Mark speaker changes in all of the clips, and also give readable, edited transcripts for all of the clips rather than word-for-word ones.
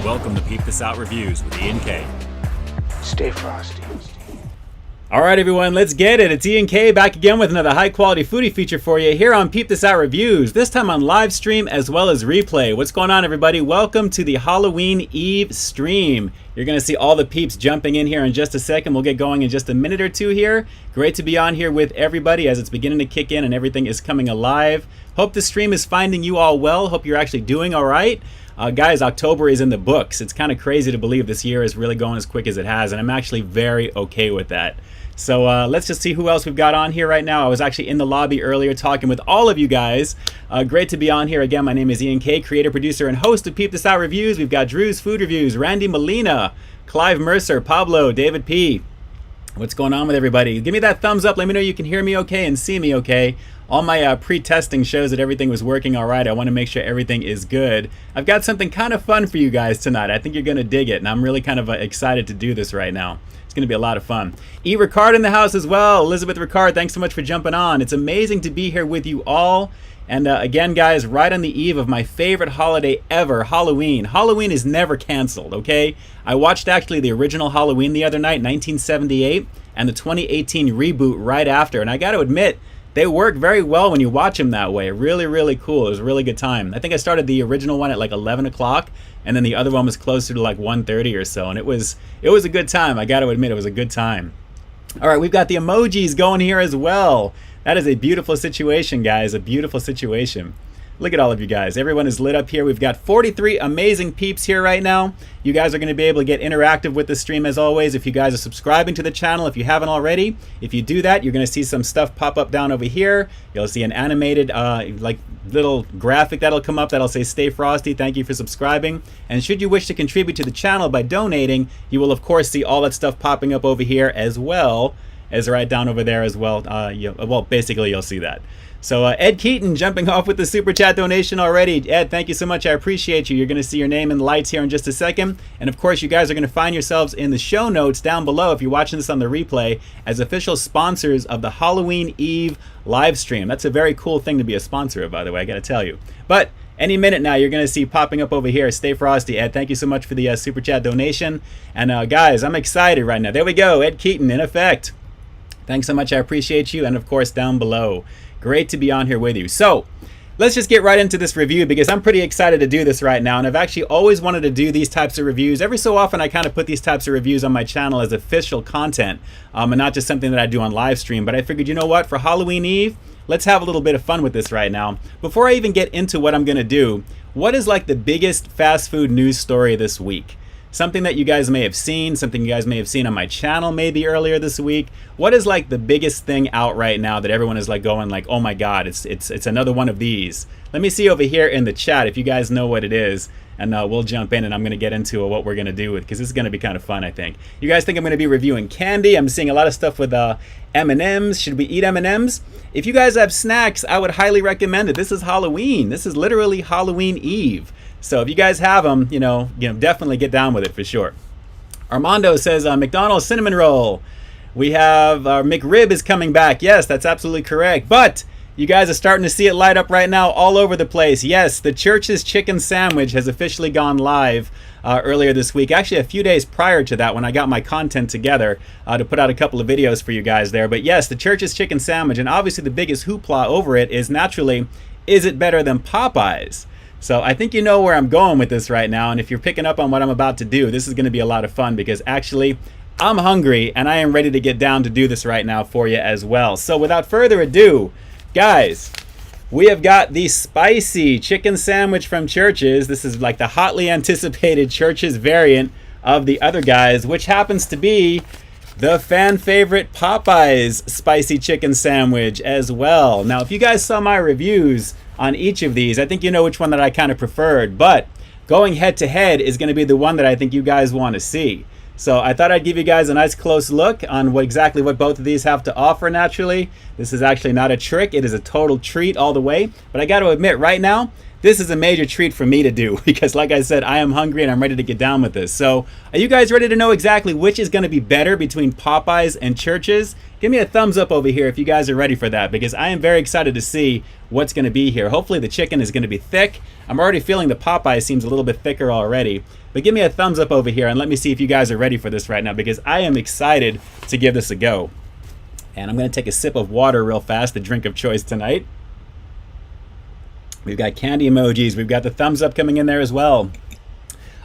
Speaker 1: Welcome to Peep This Out Reviews with Ian K.
Speaker 2: Stay frosty.
Speaker 1: All right, everyone, let's get it. It's Ian K back again with another high-quality foodie feature for you here on Peep This Out Reviews, this time on live stream as well as replay. What's going on, everybody? Welcome to the Halloween Eve stream. You're going to see all the peeps jumping in here in just a second. We'll get going in just a minute or two here. Great to be on here with everybody as it's beginning to kick in and everything is coming alive. Hope the stream is finding you all well. Hope you're actually doing all right. Guys, October is in the books. It's kind of crazy to believe this year is really going as quick as it has, and I'm actually very okay with that. So let's just see who else we've got on here right now. I was actually in the lobby earlier talking with all of you guys. Great to be on here again. My name is Ian K, creator, producer, and host of Peep This Out Reviews. We've got Drew's Food Reviews, Randy Molina, Clive Mercer, Pablo, David P. What's going on with everybody? Give me that thumbs up. Let me know you can hear me okay and see me okay. All my pre-testing shows that everything was working all right. I want to make sure everything is good. I've got something kind of fun for you guys tonight. I think you're going to dig it, and I'm really kind of excited to do this right now. It's going to be a lot of fun. E. Ricard in the house as well. Elizabeth Ricard, thanks so much for jumping on. It's amazing to be here with you all. And again, guys, right on the eve of my favorite holiday ever, Halloween. Halloween is never canceled, okay? I watched actually the original Halloween the other night, 1978, and the 2018 reboot right after. And I got to admit, they work very well when you watch them that way. Really, really cool. It was a really good time. I think I started the original one at like 11 o'clock, and then the other one was closer to like 1:30 or so. And it was a good time. I got to admit, it was a good time. All right, we've got the emojis going here as well. That is a beautiful situation, guys. A beautiful situation. Look at all of you guys. Everyone is lit up here. We've got 43 amazing peeps here right now. You guys are going to be able to get interactive with the stream as always if you guys are subscribing to the channel, if you haven't already. If you do that, you're going to see some stuff pop up down over here. You'll see an animated like little graphic that'll come up that'll say Stay Frosty. Thank you for subscribing. And should you wish to contribute to the channel by donating, you will of course see all that stuff popping up over here as well as right down over there as well. Well, basically you'll see that. So Ed Keaton jumping off with the super chat donation already. Ed, thank you so much. I appreciate you. You're going to see your name in the lights here in just a second. And of course, you guys are going to find yourselves in the show notes down below if you're watching this on the replay as official sponsors of the Halloween Eve live stream. That's a very cool thing to be a sponsor of, by the way, I got to tell you. But any minute now, you're going to see popping up over here, Stay Frosty. Ed, thank you so much for the super chat donation. And guys, I'm excited right now. There we go. Ed Keaton, in effect. Thanks so much. I appreciate you. And of course, down below. Great to be on here with you. So let's just get right into this review because I'm pretty excited to do this right now. And I've actually always wanted to do these types of reviews. Every so often, I kind of put these types of reviews on my channel as official content and not just something that I do on live stream. But I figured, you know what? For Halloween Eve, let's have a little bit of fun with this right now. Before I even get into what I'm going to do, what is like the biggest fast food news story this week? Something that you guys may have seen, something you guys may have seen on my channel maybe earlier this week. What is like the biggest thing out right now that everyone is like going like, oh my God, it's another one of these. Let me see over here in the chat if you guys know what it is, and we'll jump in and I'm going to get into what we're going to do with, because this is going to be kind of fun, I think. You guys think I'm going to be reviewing candy? I'm seeing a lot of stuff with M&Ms. Should we eat M&Ms? If you guys have snacks, I would highly recommend it. This is Halloween. This is literally Halloween Eve. So if you guys have them, you know, definitely get down with it for sure. Armando says McDonald's cinnamon roll. We have McRib is coming back. Yes, that's absolutely correct. But you guys are starting to see it light up right now all over the place. Yes, the Church's chicken sandwich has officially gone live earlier this week. Actually, a few days prior to that when I got my content together to put out a couple of videos for you guys there. But yes, the Church's chicken sandwich, and obviously the biggest hoopla over it is naturally, is it better than Popeyes? So I think you know where I'm going with this right now, and if you're picking up on what I'm about to do, this is going to be a lot of fun because actually I'm hungry and I am ready to get down to do this right now for you as well. So without further ado, guys, we have got the spicy chicken sandwich from Church's. This is like the hotly anticipated Church's variant of the other guys, which happens to be the fan favorite Popeyes spicy chicken sandwich as well. Now, if you guys saw my reviews on each of these, I think you know which one that I kind of preferred, but going head to head is going to be the one that I think you guys want to see. So I thought I'd give you guys a nice close look on exactly what both of these have to offer naturally. This is actually not a trick, it is a total treat all the way. But I got to admit right now, this is a major treat for me to do because like I said, I am hungry and I'm ready to get down with this. So are you guys ready to know exactly which is going to be better between Popeyes and Church's? Give me a thumbs up over here if you guys are ready for that because I am very excited to see what's going to be here. Hopefully the chicken is going to be thick. I'm already feeling the Popeye seems a little bit thicker already. But give me a thumbs up over here and let me see if you guys are ready for this right now, because I am excited to give this a go. And I'm going to take a sip of water real fast, the drink of choice tonight. We've got candy emojis. We've got the thumbs up coming in there as well.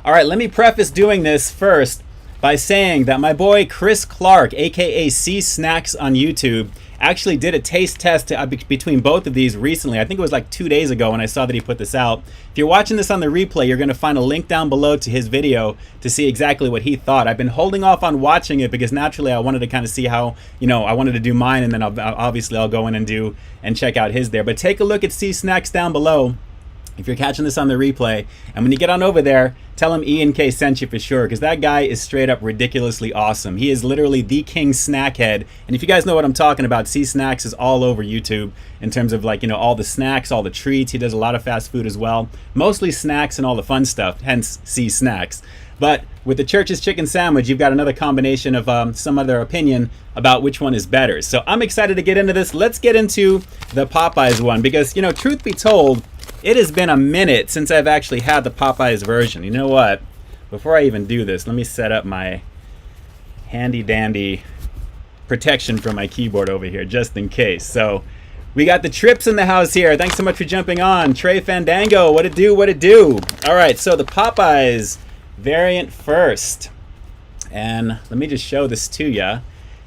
Speaker 1: All right, let me preface doing this first by saying that my boy Chris Clark, aka C Snacks on YouTube, actually did a taste test between both of these recently. I think it was like 2 days ago when I saw that he put this out. If you're watching this on the replay, you're going to find a link down below to his video to see exactly what he thought. I've been holding off on watching it because naturally I wanted to kind of see how, I wanted to do mine, and then I'll go in and check out his there. But take a look at C Snacks down below if you're catching this on the replay, and when you get on over there, tell him Ian K sent you for sure, because that guy is straight up ridiculously awesome. He is literally the king snackhead, and if you guys know what I'm talking about, C Snacks is all over YouTube in terms of all the snacks, all the treats. He does a lot of fast food as well, mostly snacks and all the fun stuff, hence C Snacks. But with the Church's chicken sandwich, you've got another combination of some other opinion about which one is better. So I'm excited to get into this. Let's get into the Popeyes one, because truth be told, it has been a minute since I've actually had the Popeyes version. You know what? Before I even do this, let me set up my handy dandy protection for my keyboard over here, just in case. So we got the Trips in the house here. Thanks so much for jumping on. Trey Fandango, what it do, what it do? All right, so the Popeyes variant first. And let me just show this to you.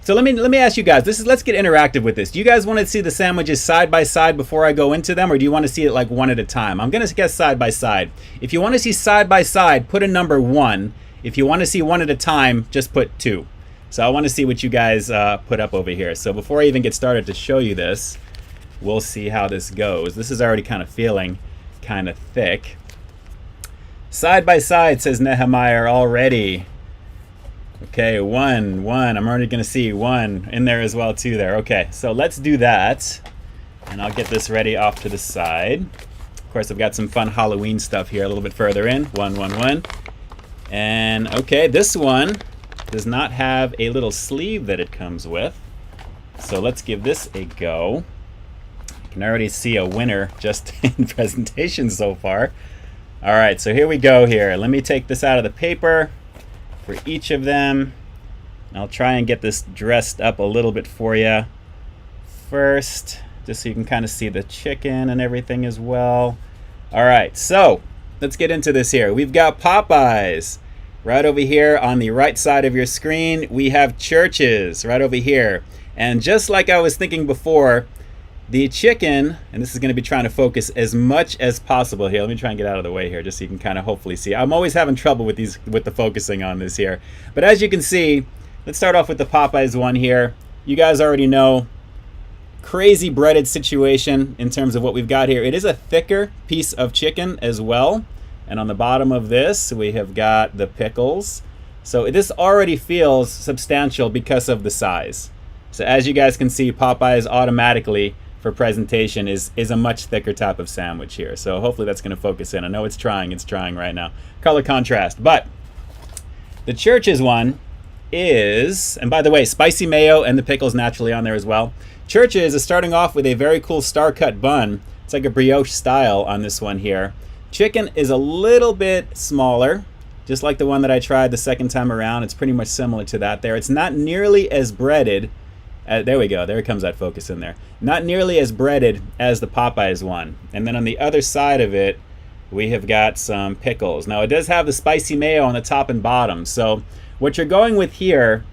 Speaker 1: So let me ask you guys, let's get interactive with this. Do you guys want to see the sandwiches side by side before I go into them, or do you want to see it like one at a time? I'm going to guess side by side. If you want to see side by side, put a number 1. If you want to see one at a time, just put 2. So I want to see what you guys put up over here. So before I even get started to show you this, we'll see how this goes. This is already kind of feeling kind of thick. Side by side, says Nehemiah already. Okay, one. I'm already going to see 1 in there as well, too there. Okay, so let's do that. And I'll get this ready off to the side. Of course, I've got some fun Halloween stuff here a little bit further in. 1. And, okay, this one does not have a little sleeve that it comes with. So let's give this a go. You can already see a winner just in presentation so far. All right, so here we go here. Let me take this out of the paper for each of them. I'll try and get this dressed up a little bit for you first, just so you can kind of see the chicken and everything as well. All right, so let's get into this here. We've got Popeyes right over here on the right side of your screen. We have Church's right over here. And just like I was thinking before, the chicken, and this is going to be trying to focus as much as possible here. Let me try and get out of the way here just so you can kind of hopefully see. I'm always having trouble with the focusing on this here. But as you can see, let's start off with the Popeyes one here. You guys already know, crazy breaded situation in terms of what we've got here. It is a thicker piece of chicken as well. And on the bottom of this, we have got the pickles. So this already feels substantial because of the size. So as you guys can see, Popeyes automatically for presentation is a much thicker type of sandwich here. So hopefully that's going to focus in. I know it's trying right now. Color contrast. But the Church's one is, and by the way, spicy mayo and the pickles naturally on there as well. Church's is starting off with a very cool star cut bun. It's like a brioche style on this one here. Chicken is a little bit smaller, just like the one that I tried the second time around. It's pretty much similar to that there. It's not nearly as breaded. There we go. There comes that focus in there. Not nearly as breaded as the Popeyes one. And then on the other side of it, we have got some pickles. Now, it does have the spicy mayo on the top and bottom. So what you're going with here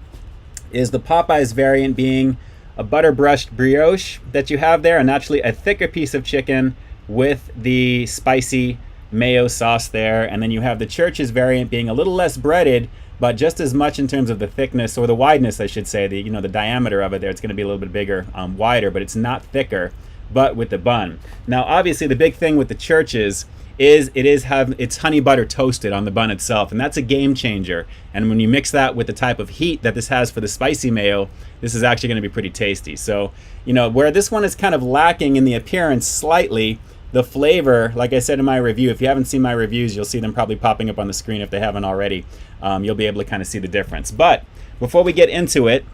Speaker 1: is the Popeyes variant being a butter brushed brioche that you have there, and actually a thicker piece of chicken with the spicy mayo sauce there. And then you have the Church's variant being a little less breaded, but just as much in terms of the thickness, or the wideness, I should say, the diameter of it there. It's going to be a little bit bigger, wider, but it's not thicker, but with the bun. Now, obviously, the big thing with the Church's is it's honey butter toasted on the bun itself, and that's a game changer. And when you mix that with the type of heat that this has for the spicy mayo, this is actually going to be pretty tasty. So, where this one is kind of lacking in the appearance slightly, the flavor, like I said in my review, if you haven't seen my reviews, you'll see them probably popping up on the screen if they haven't already. You'll be able to kind of see the difference. But before we get into it,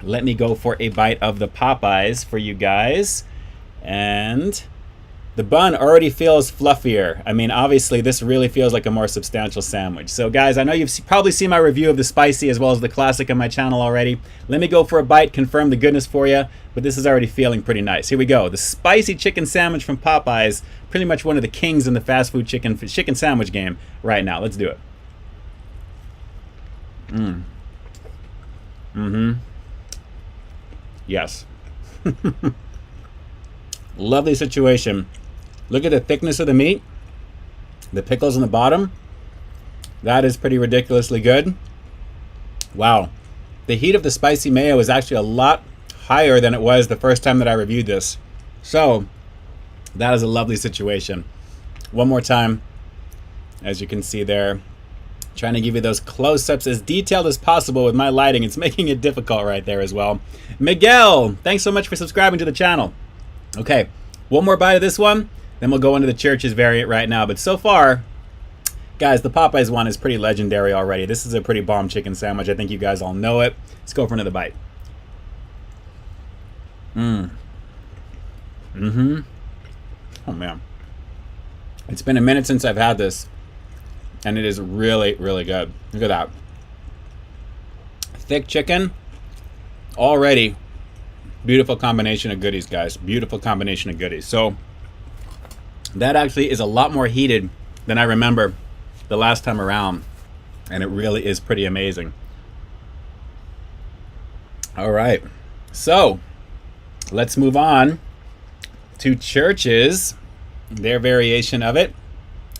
Speaker 1: let me go for a bite of the Popeyes for you guys. And The bun already feels fluffier. I mean, obviously, this really feels like a more substantial sandwich. So, guys, I know you've probably seen my review of the spicy as well as the classic on my channel already. Let me go for a bite, confirm the goodness for you, but this is already feeling pretty nice. Here we go. The spicy chicken sandwich from Popeyes, pretty much one of the kings in the fast food chicken sandwich game right now. Let's do it. Yes. Lovely situation. Look at the thickness of the meat. The pickles in the bottom. That is pretty ridiculously good. Wow. The heat of the spicy mayo is actually a lot higher than it was the first time that I reviewed this. So, that is a lovely situation. One more time. As you can see there. Trying to give you those close-ups as detailed as possible with my lighting. It's making it difficult right there as well. Miguel, thanks so much for subscribing to the channel. Okay, one more bite of this one, then we'll go into the Church's variant right now. But so far, guys, the Popeyes one is pretty legendary already. This is a pretty bomb chicken sandwich. I think you guys all know it. Let's go for another bite. Oh, man. It's been a minute since I've had this, and it is really, really good. Look at that. Thick chicken, already. Beautiful combination of goodies, guys. Beautiful combination of goodies. So that actually is a lot more heated than I remember the last time around. And it really is pretty amazing. All right. So let's move on to Church's, their variation of it.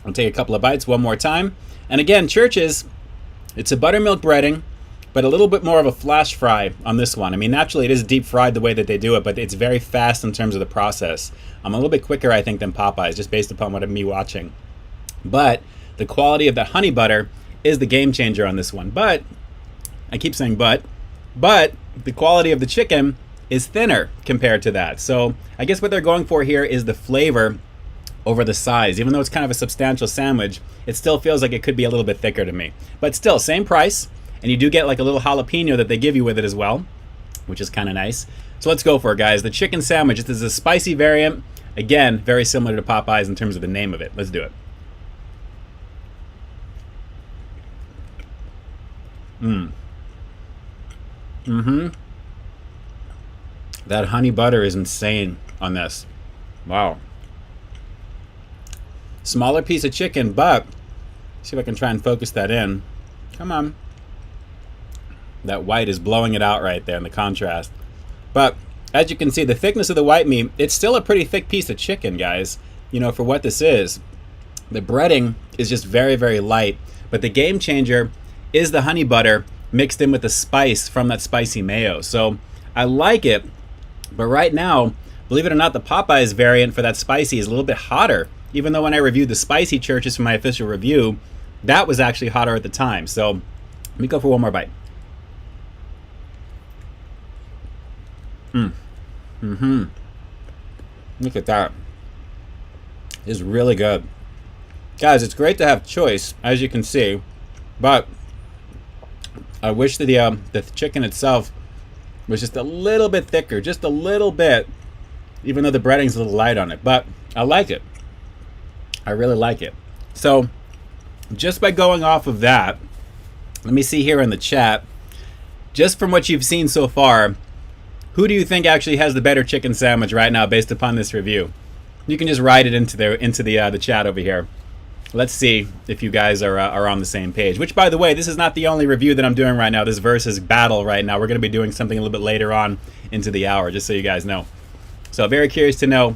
Speaker 1: I'll take a couple of bites one more time. And again, Church's, it's a buttermilk breading, but a little bit more of a flash fry on this one. I mean, naturally it is deep fried the way that they do it, but it's very fast in terms of the process. I'm a little bit quicker, I think, than Popeyes, just based upon what I'm watching. But the quality of the honey butter is the game changer on this one. But, I keep saying but the quality of the chicken is thinner compared to that. So I guess what they're going for here is the flavor over the size. Even though it's kind of a substantial sandwich, it still feels like it could be a little bit thicker to me. But still, same price. And you do get like a little jalapeno that they give you with it as well, which is kind of nice. So let's go for it, guys. The chicken sandwich. This is a spicy variant. Again, very similar to Popeyes in terms of the name of it. Let's do it. That honey butter is insane on this. Wow. Smaller piece of chicken, but see if I can try and focus that in. Come on. That white is blowing it out right there in the contrast. But as you can see, the thickness of the white meat, it's still a pretty thick piece of chicken, guys. You know, for what this is. The breading is just very, very light. But the game changer is the honey butter mixed in with the spice from that spicy mayo. So I like it. But right now, believe it or not, the Popeyes variant for that spicy is a little bit hotter. Even though when I reviewed the spicy Church's for my official review, that was actually hotter at the time. So let me go for one more bite. Look at that. It's really good. Guys, it's great to have choice, as you can see, but I wish that the chicken itself was just a little bit thicker, just a little bit, even though the breading's a little light on it. But I like it. I really like it. So, just by going off of that, let me see here in the chat, just from what you've seen so far, who do you think actually has the better chicken sandwich right now based upon this review? You can just write it into the chat over here. Let's see if you guys are on the same page. Which, by the way, this is not the only review that I'm doing right now, this versus battle right now. We're going to be doing something a little bit later on into the hour, just so you guys know. So very curious to know,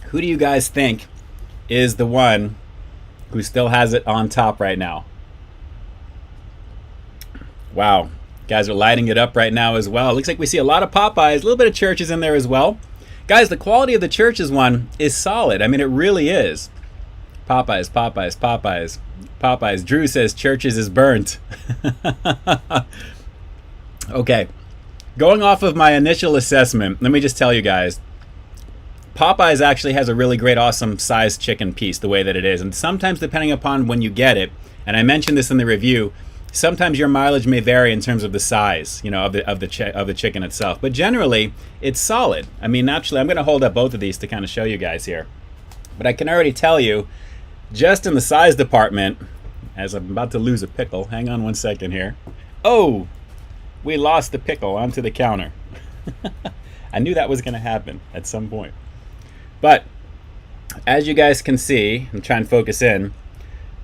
Speaker 1: who do you guys think is the one who still has it on top right now? Wow. Guys are lighting it up right now as well. Looks like we see a lot of Popeyes, a little bit of Church's in there as well. Guys, the quality of the Church's one is solid. I mean, it really is. Popeyes, Popeyes, Popeyes, Popeyes. Drew says Church's is burnt. Okay. Going off of my initial assessment, let me just tell you guys, Popeyes actually has a really great, awesome sized chicken piece the way that it is. And sometimes, depending upon when you get it, and I mentioned this in the review, sometimes your mileage may vary in terms of the size, you know, of the chicken itself. But generally, it's solid. I mean, naturally, I'm going to hold up both of these to kind of show you guys here. But I can already tell you, just in the size department, as I'm about to lose a pickle, hang on one second here. Oh, we lost the pickle onto the counter. I knew that was going to happen at some point. But as you guys can see, I'm trying to focus in,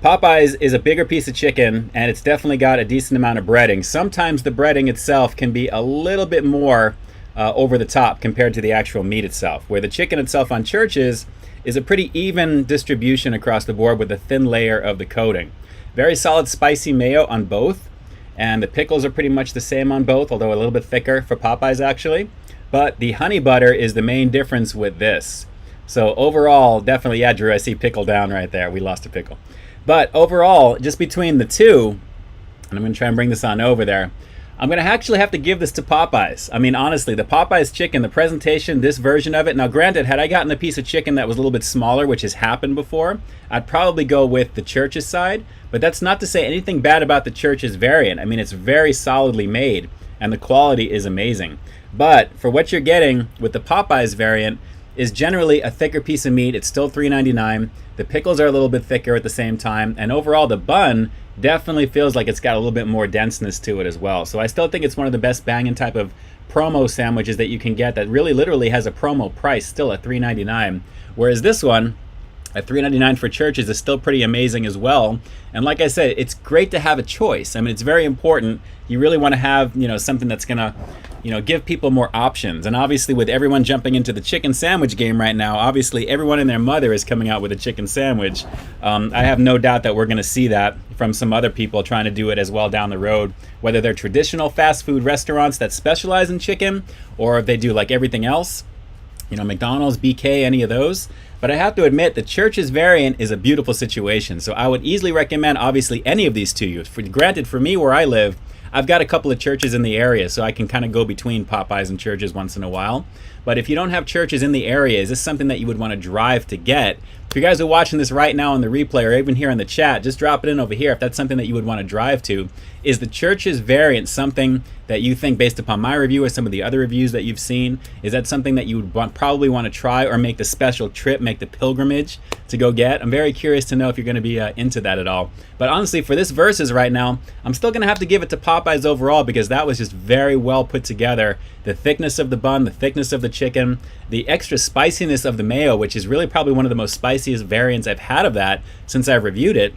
Speaker 1: Popeyes is a bigger piece of chicken, and it's definitely got a decent amount of breading. Sometimes the breading itself can be a little bit more over the top compared to the actual meat itself, where the chicken itself on Church's is a pretty even distribution across the board with a thin layer of the coating. Very solid spicy mayo on both, and the pickles are pretty much the same on both, although a little bit thicker for Popeyes actually. But the honey butter is the main difference with this. So overall, definitely, yeah, Drew, I see pickle down right there. We lost a pickle. But overall, just between the two, and I'm going to try and bring this on over there, I'm going to actually have to give this to Popeyes. I mean, honestly, the Popeyes chicken, the presentation, this version of it. Now, granted, had I gotten a piece of chicken that was a little bit smaller, which has happened before, I'd probably go with the Church's side. But that's not to say anything bad about the Church's variant. I mean, it's very solidly made, and the quality is amazing. But for what you're getting with the Popeyes variant is generally a thicker piece of meat. It's still $3.99. The pickles are a little bit thicker at the same time. And overall, the bun definitely feels like it's got a little bit more denseness to it as well. So I still think it's one of the best banging type of promo sandwiches that you can get that really literally has a promo price still at $3.99. Whereas this one, at $3.99 for Church's, is still pretty amazing as well. And like I said, it's great to have a choice. I mean, it's very important. You really want to have, something that's going to, give people more options. And obviously with everyone jumping into the chicken sandwich game right now, obviously everyone and their mother is coming out with a chicken sandwich. I have no doubt that we're going to see that from some other people trying to do it as well down the road, whether they're traditional fast food restaurants that specialize in chicken, or if they do like everything else, McDonald's, BK, any of those. But I have to admit, the Church's variant is a beautiful situation. So I would easily recommend, obviously, any of these to you. Granted, for me, where I live, I've got a couple of Church's in the area, so I can kind of go between Popeyes and Church's once in a while. But if you don't have Church's in the area, is this something that you would want to drive to get? If you guys are watching this right now on the replay or even here in the chat, just drop it in over here if that's something that you would want to drive to. Is the Church's variant something that you think, based upon my review or some of the other reviews that you've seen, is that something that you would probably want to try or make the special trip, make the pilgrimage to go get? I'm very curious to know if you're going to be into that at all. But honestly, for this versus right now, I'm still going to have to give it to Popeyes overall, because that was just very well put together. The thickness of the bun, the thickness of the chicken, the extra spiciness of the mayo, which is really probably one of the most spiciest variants I've had of that since I've reviewed it.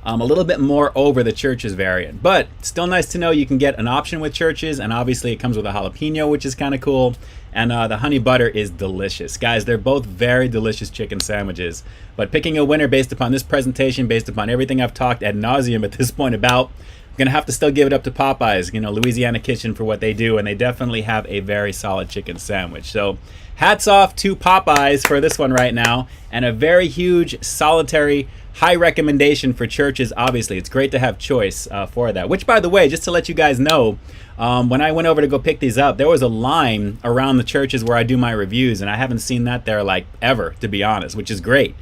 Speaker 1: A little bit more over the Church's variant, but still nice to know you can get an option with Church's, and obviously it comes with a jalapeno, which is kind of cool, and the honey butter is delicious. Guys, they're both very delicious chicken sandwiches, but picking a winner based upon this presentation, based upon everything I've talked ad nauseum at this point about, I'm gonna have to still give it up to Popeyes, Louisiana Kitchen, for what they do, and they definitely have a very solid chicken sandwich. So hats off to Popeyes for this one right now, and a very huge, solitary, high recommendation for Church's. Obviously, it's great to have choice for that. Which, by the way, just to let you guys know, when I went over to go pick these up, there was a line around the Church's where I do my reviews, and I haven't seen that there like ever, to be honest, which is great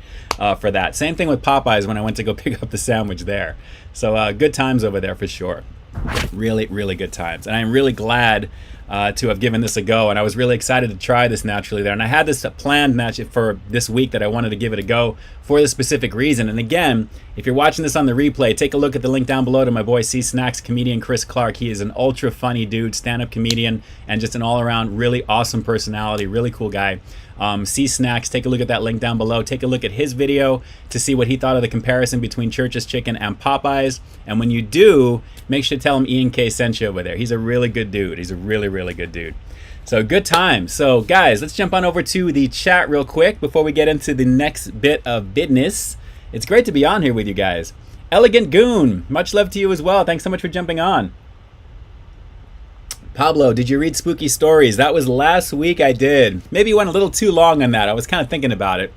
Speaker 1: for that. Same thing with Popeyes when I went to go pick up the sandwich there. So good times over there for sure. Really, really good times. And I'm really glad to have given this a go, and I was really excited to try this naturally there, and I had this planned match for this week that I wanted to give it a go for this specific reason. And again, if you're watching this on the replay, take a look at the link down below to my boy C Snacks comedian Chris Clark. He is an ultra funny dude, stand-up comedian, and just an all-around really awesome personality, really cool guy. C Snacks, take a look at that link down below. Take a look at his video to see what he thought of the comparison between Church's chicken and Popeyes. And when you do, make sure to tell him Ian K sent you over there. He's a really good dude. He's a really, really good dude. So good time. So guys, let's jump on over to the chat real quick before we get into the next bit of business. It's great to be on here with you guys. Elegant Goon, much love to you as well. Thanks so much for jumping on. Pablo, did you read Spooky Stories? That was last week. I did. Maybe went a little too long on that. I was kind of thinking about it.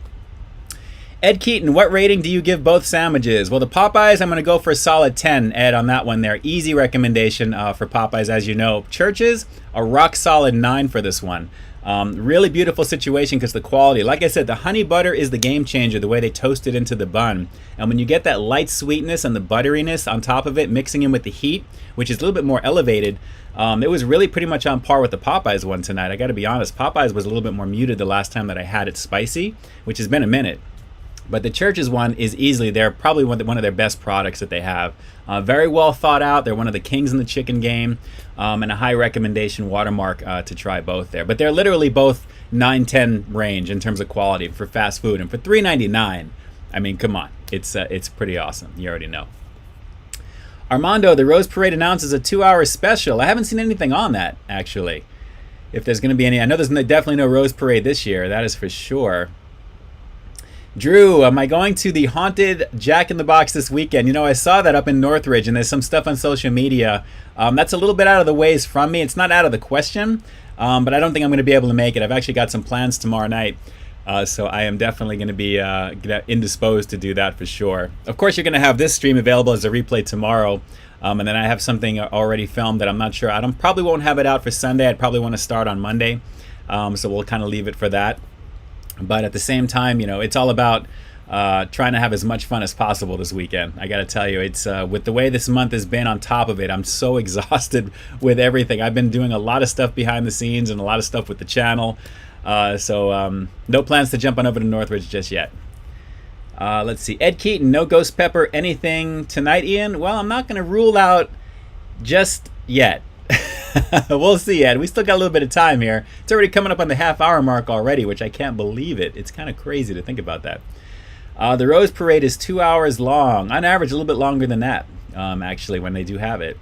Speaker 1: Ed Keaton, what rating do you give both sandwiches? Well, the Popeyes, I'm going to go for a solid 10, Ed, on that one there. Easy recommendation for Popeyes, as you know. Church's, a rock solid 9 for this one. Really beautiful situation because the quality, like I said, the honey butter is the game changer, the way they toast it into the bun. And when you get that light sweetness and the butteriness on top of it, mixing in with the heat, which is a little bit more elevated, it was really pretty much on par with the Popeyes one tonight. I got to be honest, Popeyes was a little bit more muted the last time that I had it spicy, which has been a minute. But the Church's one is easily, they're probably one of their best products that they have. Very well thought out. They're one of the kings in the chicken game, and a high recommendation watermark to try both there. But they're literally both 9-10 range in terms of quality for fast food. And for $3.99, I mean, come on. It's pretty awesome. You already know. Armando, the Rose Parade announces a 2-hour special. I haven't seen anything on that, actually. If there's going to be any. I know there's definitely no Rose Parade this year. That is for sure. Drew, am I going to the haunted Jack in the Box this weekend? You know, I saw that up in Northridge, and there's some stuff on social media. That's a little bit out of the ways from me. It's not out of the question, but I don't think I'm going to be able to make it. I've actually got some plans tomorrow night, so I am definitely going to be indisposed to do that for sure. Of course, you're going to have this stream available as a replay tomorrow, and then I have something already filmed that I'm not sure. Probably won't have it out for Sunday. I'd probably want to start on Monday, so we'll kind of leave it for that. But at the same time, you know, it's all about trying to have as much fun as possible this weekend. I got to tell you, it's with the way this month has been on top of it, I'm so exhausted with everything. I've been doing a lot of stuff behind the scenes and a lot of stuff with the channel. So no plans to jump on over to Northridge just yet. Let's see. Ed Keaton, no Ghost Pepper anything tonight, Ian? Well, I'm not going to rule out just yet. We'll see, Ed. We still got a little bit of time here. It's already coming up on the half-hour mark already, which I can't believe it. It's kind of crazy to think about that. The Rose Parade is 2 hours long. On average, a little bit longer than that, actually, when they do have it.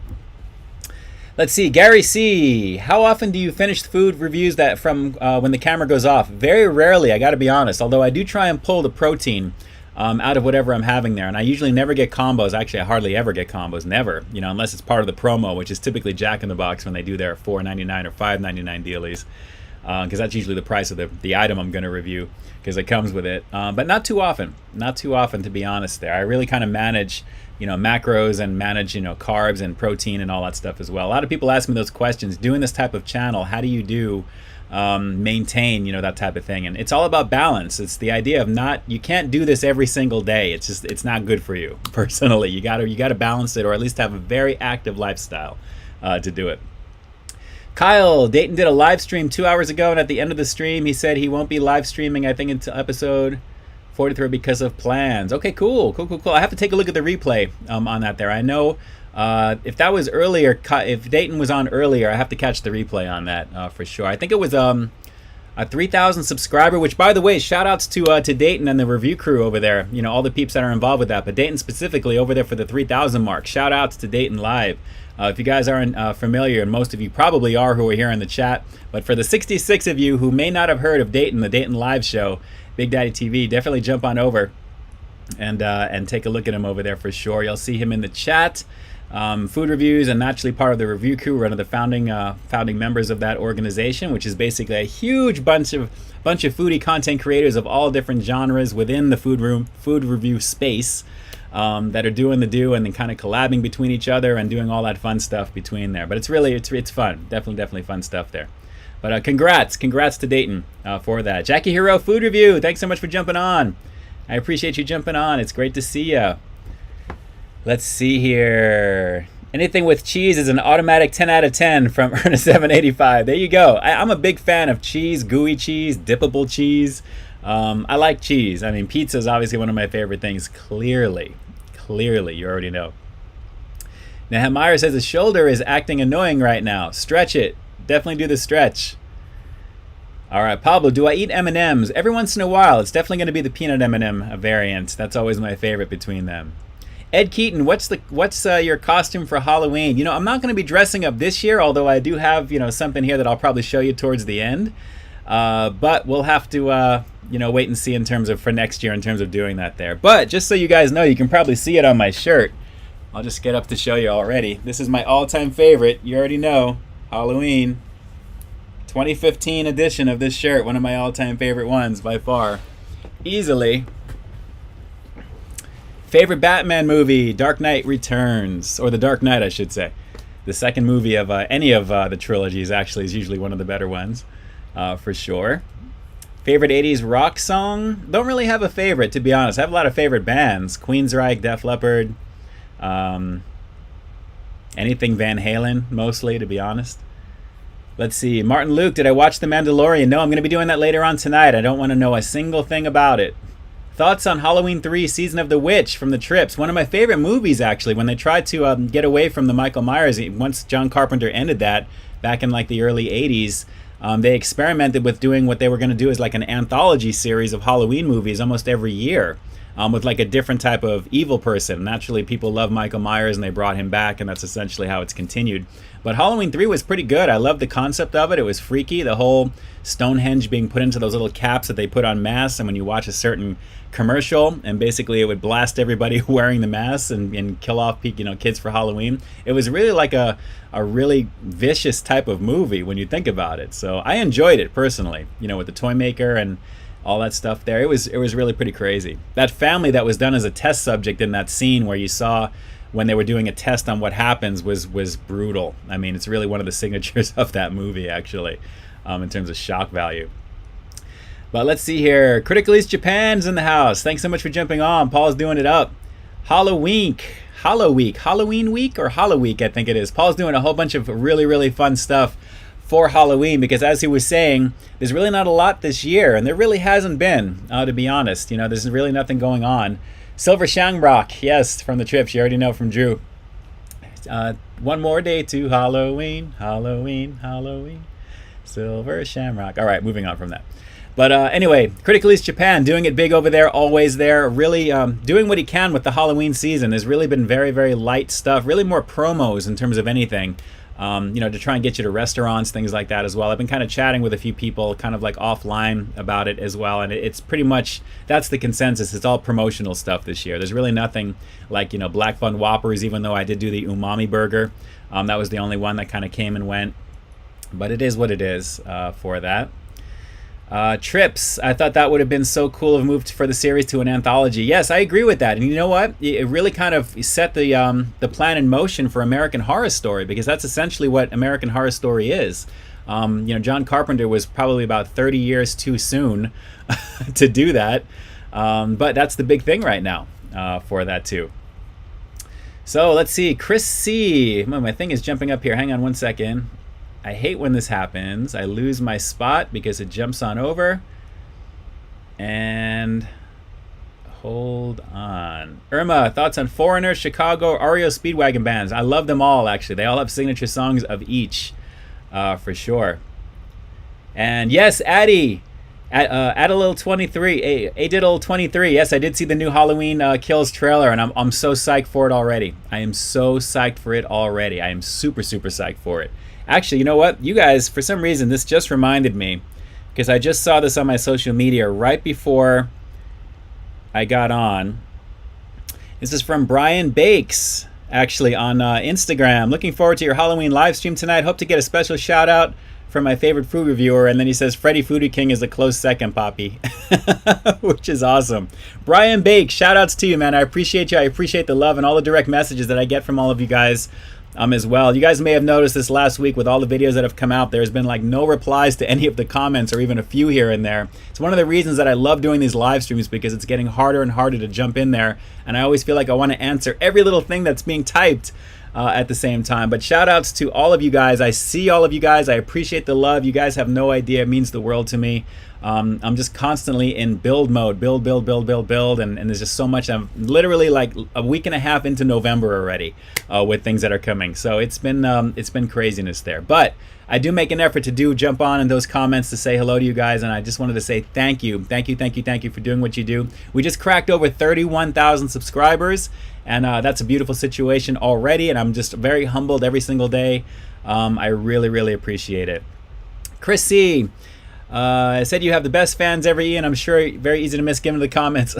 Speaker 1: Let's see. Gary C. How often do you finish food reviews that from when the camera goes off? Very rarely, I got to be honest. Although I do try and pull the protein out of whatever I'm having there. And I usually never get combos. Actually, I hardly ever get combos. Never. You know, unless it's part of the promo, which is typically Jack in the Box when they do their $4.99 or $5.99 dealies. Because that's usually the price of the item I'm going to review because it comes with it. But not too often. Not too often, to be honest there. I really kind of manage, you know, macros and manage, you know, carbs and protein and all that stuff as well. A lot of people ask me those questions. Doing this type of channel, how do you do maintain, you know, that type of thing? And it's all about balance. It's the idea of you can't do this every single day. It's not good for you personally. You gotta balance it, or at least have a very active lifestyle to do it. Kyle, Dayton did a live stream 2 hours ago, and at the end of the stream he said he won't be live streaming, I think, until episode 43 because of plans. Okay, cool. I have to take a look at the replay on that there. I know if that was earlier, if Dayton was on earlier, I have to catch the replay on that for sure. I think it was a 3,000 subscriber, which, by the way, shout outs to Dayton and the review crew over there. You know, all the peeps that are involved with that, but Dayton specifically over there for the 3,000 mark. Shout outs to Dayton Live. If you guys aren't familiar, and most of you probably are who are here in the chat, but for the 66 of you who may not have heard of Dayton, the Dayton Live show, Big Daddy TV, definitely jump on over and take a look at him over there for sure. You'll see him in the chat. Food reviews, and naturally part of the review crew. We're one of the founding members of that organization, which is basically a huge bunch of foodie content creators of all different genres within the food review space. That are doing the do and then kind of collabing between each other and doing all that fun stuff between there. But it's fun. Definitely fun stuff there. But congrats to Dayton for that. Jackie Hero Food Review, thanks so much for jumping on. I appreciate you jumping on. It's great to see you. Let's see here. Anything with cheese is an automatic 10 out of 10 from Ernest785. There you go. I'm a big fan of cheese, gooey cheese, dippable cheese. I like cheese. I mean, pizza is obviously one of my favorite things. Clearly, you already know. Nehemiah says his shoulder is acting annoying right now. Stretch it. Definitely do the stretch. All right, Pablo, do I eat M&Ms? Every once in a while. It's definitely going to be the peanut M&M variant. That's always my favorite between them. Ed Keaton, what's your costume for Halloween? You know, I'm not going to be dressing up this year, although I do have, you know, something here that I'll probably show you towards the end. But we'll have to, you know, wait and see in terms of for next year in terms of doing that there. But just so you guys know, you can probably see it on my shirt. I'll just get up to show you already. This is my all-time favorite. You already know, Halloween 2015 edition of this shirt. One of my all-time favorite ones by far, easily. Favorite Batman movie, Dark Knight Returns, or The Dark Knight, I should say. The second movie of any of the trilogies actually is usually one of the better ones. for sure. Favorite 80s rock song? Don't really have a favorite, to be honest. I have a lot of favorite bands. Queensryche, Def Leppard, anything Van Halen, mostly, to be honest. Let's see. Martin Luke, did I watch The Mandalorian? No, I'm going to be doing that later on tonight. I don't want to know a single thing about it. Thoughts on Halloween 3 Season of the Witch from the Trips? One of my favorite movies, actually, when they tried to get away from the Michael Myers. Once John Carpenter ended that back in like the early 80s, they experimented with doing what they were going to do as like an anthology series of Halloween movies almost every year, with like a different type of evil person. Naturally, people love Michael Myers and they brought him back, and that's essentially how it's continued. But Halloween 3 was pretty good. I loved the concept of it. It was freaky. The whole Stonehenge being put into those little caps that they put on masks, and when you watch a certain commercial, and basically it would blast everybody wearing the masks and kill off kids for Halloween. It was really like a really vicious type of movie when you think about it. So I enjoyed it personally, with the toy maker and all that stuff there. It was really pretty crazy. That family that was done as a test subject in that scene where you saw when they were doing a test on what happens was brutal. I mean, it's really one of the signatures of that movie, actually, in terms of shock value. But let's see here. Critical East Japan's in the house. Thanks so much for jumping on. Paul's doing it up. Halloween week, or Hollow Week, I think it is. Paul's doing a whole bunch of really, really fun stuff for Halloween, because as he was saying, there's really not a lot this year, and there really hasn't been, to be honest. There's really nothing going on. Silver Shamrock, yes, from the Trips. You already know from Drew. One more day to Halloween, Halloween, Halloween. Silver Shamrock. All right, moving on from that. But anyway, Critical East Japan, doing it big over there, always there, really doing what he can with the Halloween season. There's really been very, very light stuff, really more promos in terms of anything, to try and get you to restaurants, things like that as well. I've been kind of chatting with a few people kind of like offline about it as well, and it's pretty much, that's the consensus. It's all promotional stuff this year. There's really nothing like, Black Bun Whoppers, even though I did do the Umami Burger. That was the only one that kind of came and went. But it is what it is for that. Trips, I thought that would have been so cool of a move for the series to an anthology. Yes, I agree with that. And you know what? It really kind of set the plan in motion for American Horror Story, because that's essentially what American Horror Story is. John Carpenter was probably about 30 years too soon to do that. But that's the big thing right now for that too. So let's see. Chris C. My thing is jumping up here. Hang on one second. I hate when this happens. I lose my spot because it jumps on over. And hold on. Irma, thoughts on Foreigner, Chicago, REO Speedwagon bands? I love them all, actually. They all have signature songs of each, for sure. And yes, Addy, Addiddle 23, Addiddle 23. Yes, I did see the new Halloween Kills trailer, and I'm so psyched for it already. I am so psyched for it already. I am super, super psyched for it. Actually, you know what? You guys, for some reason, this just reminded me, because I just saw this on my social media right before I got on. This is from Brian Bakes, actually, on Instagram. Looking forward to your Halloween live stream tonight. Hope to get a special shout out from my favorite food reviewer. And then he says, Freddy Foodie King is a close second, Poppy, which is awesome. Brian Bakes, shout outs to you, man. I appreciate you. I appreciate the love and all the direct messages that I get from all of you guys. As well. You guys may have noticed this last week with all the videos that have come out, there's been like no replies to any of the comments, or even a few here and there. It's one of the reasons that I love doing these live streams, because it's getting harder and harder to jump in there, and I always feel like I want to answer every little thing that's being typed at the same time. But shout outs to all of you guys. I see all of you guys. I appreciate the love. You guys have no idea. It means the world to me. I'm just constantly in build mode, build, and there's just so much. I'm literally like a week and a half into November already with things that are coming. So it's been craziness there. But I do make an effort to jump on in those comments to say hello to you guys, and I just wanted to say thank you for doing what you do. We just cracked over 31,000 subscribers, and that's a beautiful situation already, and I'm just very humbled every single day. I really, really appreciate it. Chris C. Said you have the best fans ever, Ian. I'm sure very easy to miss given the comments.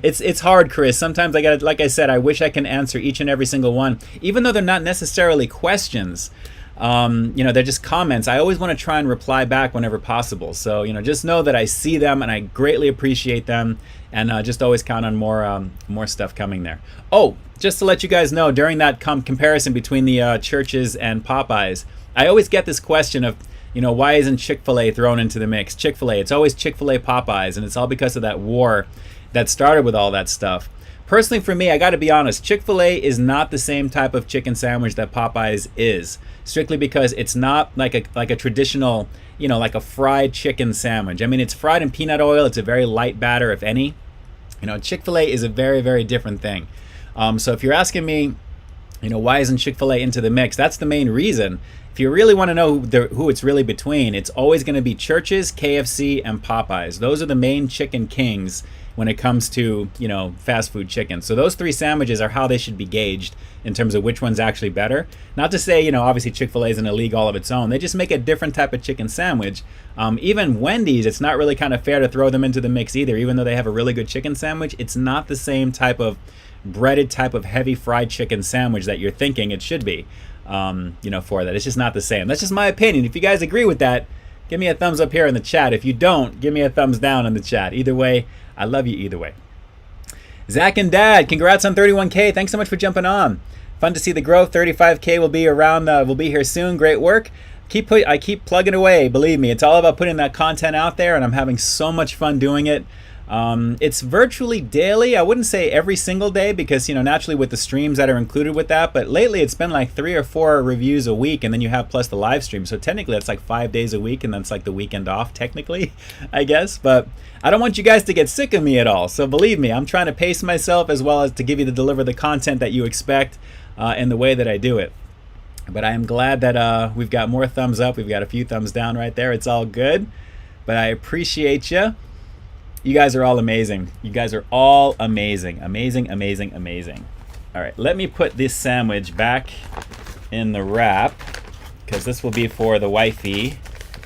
Speaker 1: It's hard, Chris. Sometimes I gotta, like I said, I wish I can answer each and every single one, even though they're not necessarily questions. They're just comments. I always want to try and reply back whenever possible. So, just know that I see them and I greatly appreciate them, and just always count on more stuff coming there. Oh, just to let you guys know, during that comparison between the churches and Popeyes, I always get this question of, why isn't Chick-fil-A thrown into the mix? Chick-fil-A, it's always Chick-fil-A, Popeyes, and it's all because of that war that started with all that stuff. Personally, for me, I got to be honest, Chick-fil-A is not the same type of chicken sandwich that Popeyes is, strictly because it's not like a traditional, like a fried chicken sandwich. I mean, it's fried in peanut oil. It's a very light batter, if any. Chick-fil-A is a very, very different thing. So if you're asking me, why isn't Chick-fil-A into the mix? That's the main reason. If you really want to know who it's really between, it's always going to be Church's, KFC, and Popeyes. Those are the main chicken kings when it comes to, fast food chicken. So those three sandwiches are how they should be gauged in terms of which one's actually better. Not to say, obviously Chick-fil-A is in a league all of its own. They just make a different type of chicken sandwich. Even Wendy's, it's not really kind of fair to throw them into the mix either. Even though they have a really good chicken sandwich, it's not the same type of breaded type of heavy fried chicken sandwich that you're thinking it should be, for that. It's just not the same. That's just my opinion. If you guys agree with that, give me a thumbs up here in the chat. If you don't, give me a thumbs down in the chat. Either way, I love you either way. Zach and Dad, congrats on 31K. Thanks so much for jumping on. Fun to see the growth. 35K will be around. Will be here soon. Great work. I keep plugging away. Believe me, it's all about putting that content out there, and I'm having so much fun doing it. It's virtually daily. I wouldn't say every single day because, naturally with the streams that are included with that, but lately it's been like 3 or 4 reviews a week, and then you have plus the live stream. So technically that's like 5 days a week, and then it's like the weekend off technically, I guess. But I don't want you guys to get sick of me at all. So believe me, I'm trying to pace myself as well as to deliver the content that you expect in the way that I do it. But I am glad that we've got more thumbs up. We've got a few thumbs down right there. It's all good. But I appreciate you. You guys are all amazing. You guys are all amazing. Amazing, amazing, amazing. All right, let me put this sandwich back in the wrap because this will be for the wifey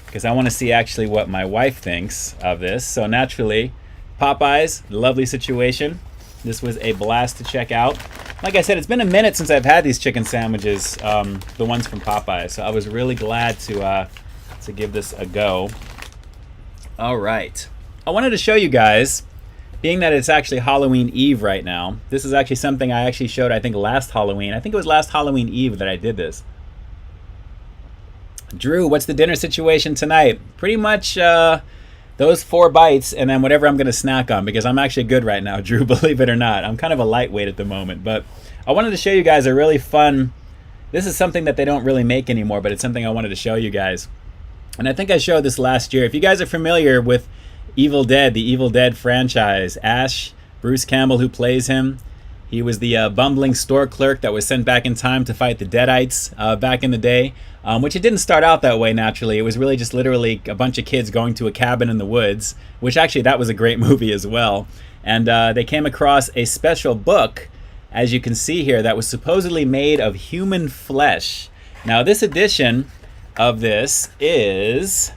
Speaker 1: because I want to see actually what my wife thinks of this. So naturally, Popeyes, lovely situation. This was a blast to check out. Like I said, it's been a minute since I've had these chicken sandwiches, the ones from Popeyes. So I was really glad to give this a go. All right. I wanted to show you guys, being that it's actually Halloween Eve right now. This is actually something I actually showed, I think, last Halloween. I think it was last Halloween Eve that I did this. Drew, what's the dinner situation tonight? Pretty much those 4 bites and then whatever I'm going to snack on because I'm actually good right now, Drew, believe it or not. I'm kind of a lightweight at the moment. But I wanted to show you guys a really fun... This is something that they don't really make anymore, but it's something I wanted to show you guys. And I think I showed this last year. If you guys are familiar with Evil Dead, the Evil Dead franchise, Ash, Bruce Campbell, who plays him, he was the bumbling store clerk that was sent back in time to fight the Deadites back in the day, which it didn't start out that way, naturally. It was really just literally a bunch of kids going to a cabin in the woods, which actually that was a great movie as well. And they came across a special book, as you can see here, that was supposedly made of human flesh. Now this edition of this is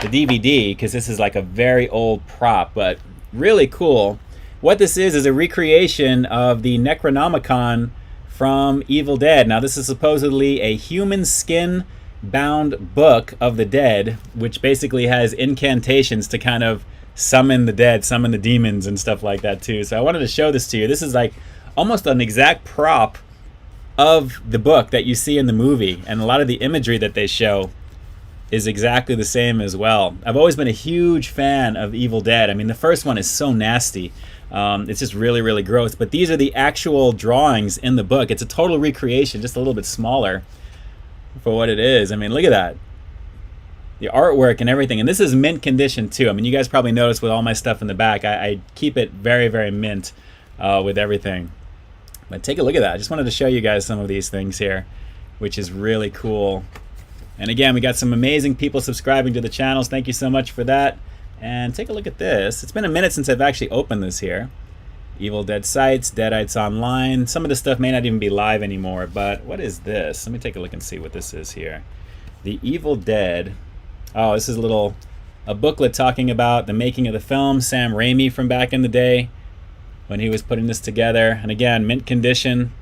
Speaker 1: the DVD, because this is like a very old prop, but really cool. What this is a recreation of the Necronomicon from Evil Dead. Now this is supposedly a human skin bound book of the dead, which basically has incantations to kind of summon the dead, summon the demons and stuff like that too. So I wanted to show this to you. This is like almost an exact prop of the book that you see in the movie, and a lot of the imagery that they show is exactly the same as well. I've always been a huge fan of Evil Dead. I mean, the first one is so nasty. It's just really, really gross. But these are the actual drawings in the book. It's a total recreation, just a little bit smaller for what it is. I mean, look at that. The artwork and everything. And this is mint condition too. I mean, you guys probably noticed with all my stuff in the back, I keep it very, very mint with everything. But take a look at that. I just wanted to show you guys some of these things here, which is really cool. And again, we got some amazing people subscribing to the channels. Thank you so much for that. And take a look at this. It's been a minute since I've actually opened this here. Evil Dead Sites, Deadites Online. Some of this stuff may not even be live anymore, but what is this? Let me take a look and see what this is here. The Evil Dead. Oh, this is a booklet talking about the making of the film. Sam Raimi from back in the day when he was putting this together. And again, mint condition.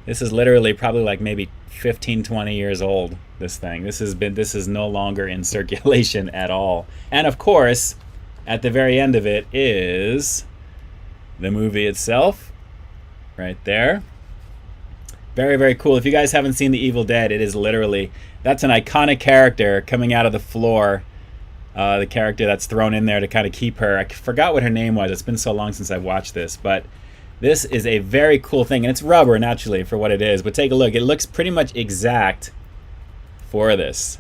Speaker 1: This is literally probably like maybe 15, 20 years old, this thing. This is no longer in circulation at all. And of course, at the very end of it is the movie itself, right there. Very, very cool. If you guys haven't seen The Evil Dead, it is literally, that's an iconic character coming out of the floor. The character that's thrown in there to kind of keep her. I forgot what her name was. It's been so long since I've watched this, but this is a very cool thing, and it's rubber naturally for what it is. But take a look. It looks pretty much exact for this.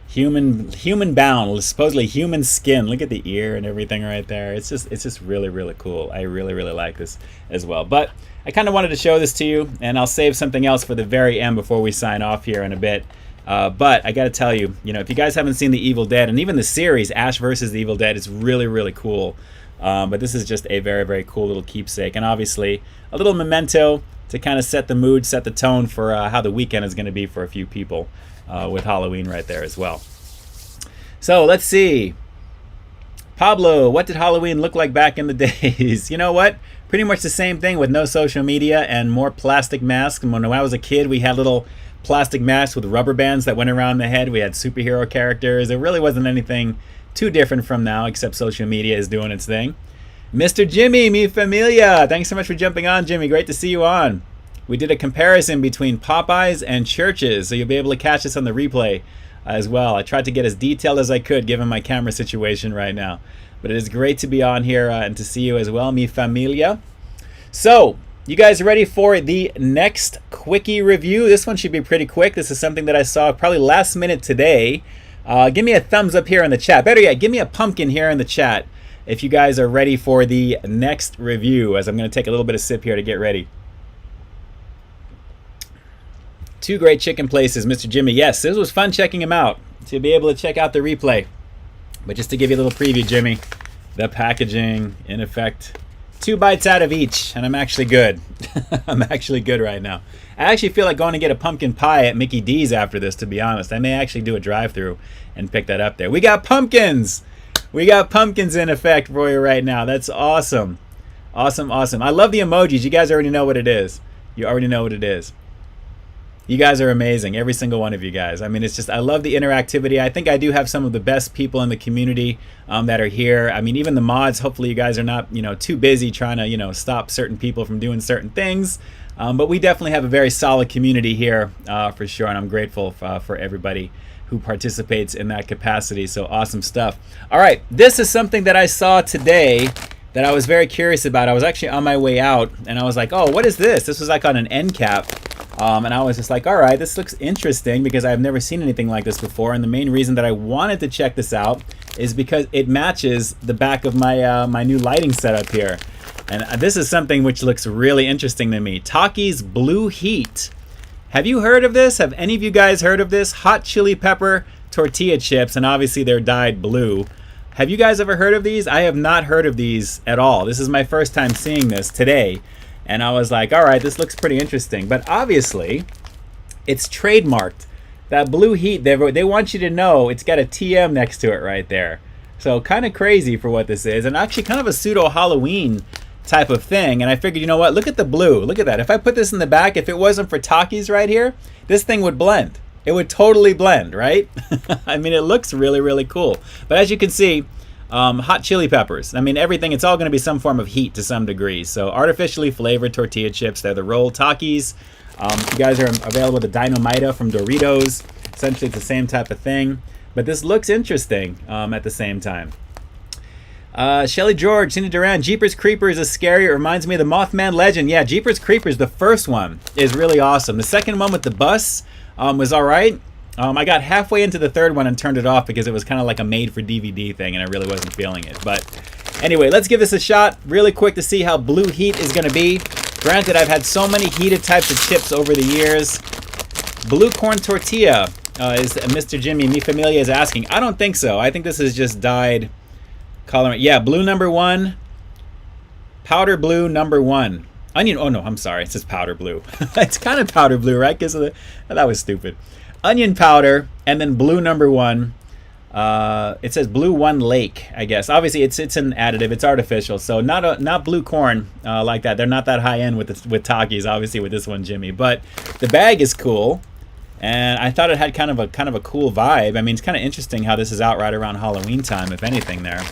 Speaker 1: Human bound, supposedly human skin. Look at the ear and everything right there. It's just really, really cool. I really, really like this as well. But I kind of wanted to show this to you, and I'll save something else for the very end before we sign off here in a bit. But I got to tell you, if you guys haven't seen The Evil Dead, and even the series Ash vs. The Evil Dead, it's really, really cool. But this is just a very, very cool little keepsake, and obviously a little memento to kind of set the mood, set the tone for how the weekend is going to be for a few people with Halloween right there as well. So let's see. Pablo, what did Halloween look like back in the days? You know what? Pretty much the same thing with no social media and more plastic masks. And when I was a kid, we had little plastic masks with rubber bands that went around the head. We had superhero characters. It really wasn't anything too different from now, except social media is doing its thing. Mr. Jimmy, mi familia. Thanks so much for jumping on, Jimmy. Great to see you on. We did a comparison between Popeyes and Church's, so you'll be able to catch this on the replay as well. I tried to get as detailed as I could given my camera situation right now. But it is great to be on here and to see you as well, mi familia. So, you guys ready for the next quickie review? This one should be pretty quick. This is something that I saw probably last minute today. Give me a thumbs up here in the chat. Better yet, give me a pumpkin here in the chat if you guys are ready for the next review, as I'm going to take a little bit of sip here to get ready. Two great chicken places, Mr. Jimmy. Yes, this was fun checking them out, to be able to check out the replay. But just to give you a little preview, Jimmy, the packaging, in effect, 2 bites out of each, and I'm actually good. I'm actually good right now. I actually feel like going to get a pumpkin pie at Mickey D's after this, to be honest. I may actually do a drive-through and pick that up there. We got pumpkins! We got pumpkins in effect for you right now. That's awesome. Awesome, awesome. I love the emojis. You guys already know what it is. You already know what it is. You guys are amazing, every single one of you guys. I mean, it's just, I love the interactivity. I think I do have some of the best people in the community that are here. I mean, even the mods, hopefully you guys are not, too busy trying to, stop certain people from doing certain things. But we definitely have a very solid community here for sure, and I'm grateful for everybody who participates in that capacity. So awesome stuff. All right, this is something that I saw today that I was very curious about. I was actually on my way out, and I was like, oh, what is this? This was like on an end cap. And I was just like, all right, this looks interesting because I've never seen anything like this before. And the main reason that I wanted to check this out is because it matches the back of my my new lighting setup here. And this is something which looks really interesting to me. Takis Blue Heat. Have you heard of this? Have any of you guys heard of this? Hot chili pepper tortilla chips, and obviously they're dyed blue. Have you guys ever heard of these? I have not heard of these at all. This is my first time seeing this today. And I was like, all right, this looks pretty interesting. But obviously, it's trademarked. That Blue Heat, they want you to know it's got a TM next to it right there. So kind of crazy for what this is. And actually kind of a pseudo-Halloween type of thing. And I figured, you know what, look at the blue. Look at that. If I put this in the back, if it wasn't for Takis right here, this thing would blend. It would totally blend, right? I mean, it looks really, really cool. But as you can see, hot chili peppers. I mean, everything, it's all going to be some form of heat to some degree. So artificially flavored tortilla chips. They're the roll Takis. You guys are available with the Dynamita from Doritos. Essentially, it's the same type of thing. But this looks interesting at the same time. Shelly George, Cindy Duran, Jeepers Creepers is scary. It reminds me of the Mothman Legend. Yeah, Jeepers Creepers, the first one, is really awesome. The second one with the bus was all right. I got halfway into the third one and turned it off because it was kind of like a made-for-DVD thing, and I really wasn't feeling it. But anyway, let's give this a shot really quick to see how Blue Heat is going to be. Granted, I've had so many heated types of chips over the years. Blue corn tortilla is Mr. Jimmy Mi Familia is asking. I don't think so. I think this is just dyed color. Yeah, blue #1. Powder blue #1. Onion, oh no, I'm sorry. It says powder blue. It's kind of powder blue, right? Because that was stupid. Onion powder, and then blue #1. It says Blue One Lake, I guess. Obviously, it's an additive. It's artificial, so not blue corn like that. They're not that high end with Takis, obviously, with this one, Jimmy. But the bag is cool, and I thought it had kind of a cool vibe. I mean, it's kind of interesting how this is out right around Halloween time, if anything, there.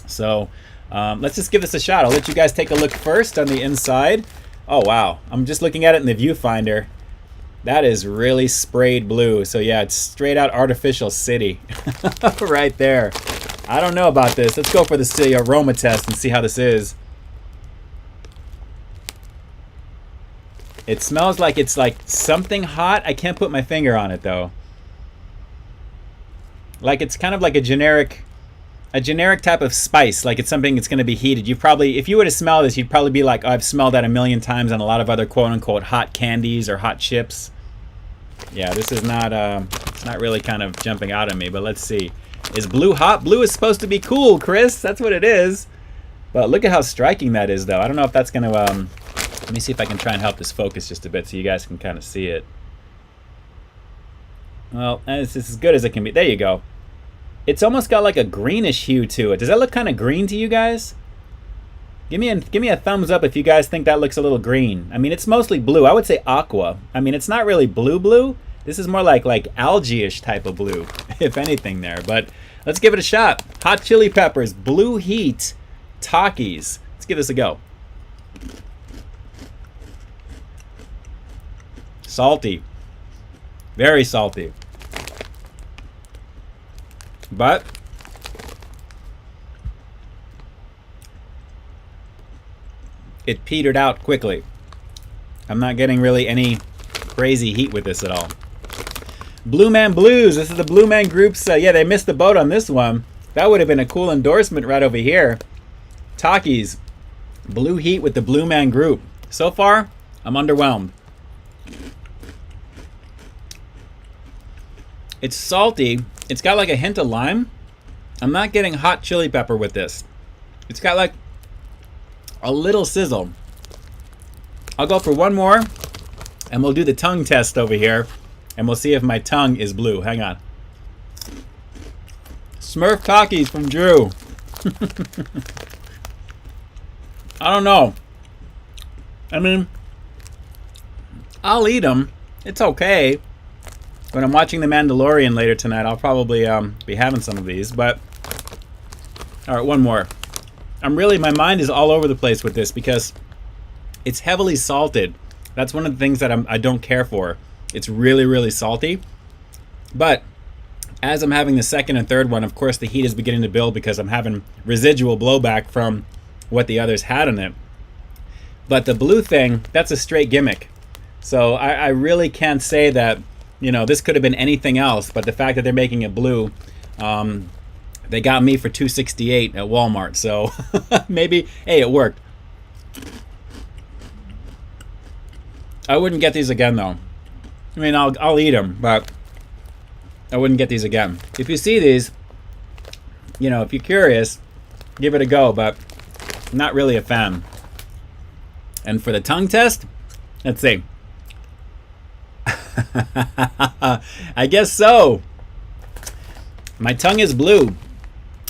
Speaker 1: So let's just give this a shot. I'll let you guys take a look first on the inside. Oh wow, I'm just looking at it in the viewfinder. That is really sprayed blue. So yeah, it's straight out artificial city right there. I don't know about this. Let's go for the aroma test and see how this is. It smells like it's like something hot. I can't put my finger on it though. Like it's kind of like a generic type of spice. Like it's something that's going to be heated. You probably, if you were to smell this, you'd probably be like, oh, I've smelled that a million times on a lot of other quote unquote hot candies or hot chips. Yeah, this is not, it's not really kind of jumping out at me, but let's see. Is blue hot? Blue is supposed to be cool, Chris. That's what it is. But look at how striking that is, though. I don't know if that's going to, let me see if I can try and help this focus just a bit so you guys can kind of see it. Well, it's as good as it can be. There you go. It's almost got like a greenish hue to it. Does that look kind of green to you guys? Give me a thumbs up if you guys think that looks a little green. I mean, it's mostly blue. I would say aqua. I mean, it's not really blue. This is more like algae-ish type of blue, if anything there. But let's give it a shot. Hot chili peppers, Blue Heat, Takis. Let's give this a go. Salty. Very salty. But it petered out quickly. I'm not getting really any crazy heat with this at all. Blue Man Blues. This is the Blue Man Group's. Yeah, they missed the boat on this one. That would have been a cool endorsement right over here. Takis. Blue Heat with the Blue Man Group. So far, I'm underwhelmed. It's salty. It's got like a hint of lime. I'm not getting hot chili pepper with this. It's got like a little sizzle. I'll go for one more and we'll do the tongue test over here and we'll see if my tongue is blue. Hang on. Smurf Takis from Drew. I don't know. I mean, I'll eat them. It's okay. When I'm watching The Mandalorian later tonight, I'll probably be having some of these. But all right, one more. My mind is all over the place with this because it's heavily salted. That's one of the things that I don't care for. It's really, really salty. But as I'm having the second and third one, of course, the heat is beginning to build because I'm having residual blowback from what the others had in it. But the blue thing, that's a straight gimmick. So I really can't say that, you know, this could have been anything else. But the fact that they're making it blue, they got me for $2.68 at Walmart. So maybe, hey, it worked. I wouldn't get these again, though. I mean, I'll eat them, but I wouldn't get these again. If you see these, you know, if you're curious, give it a go, but not really a fan. And for the tongue test, let's see. I guess so. My tongue is blue.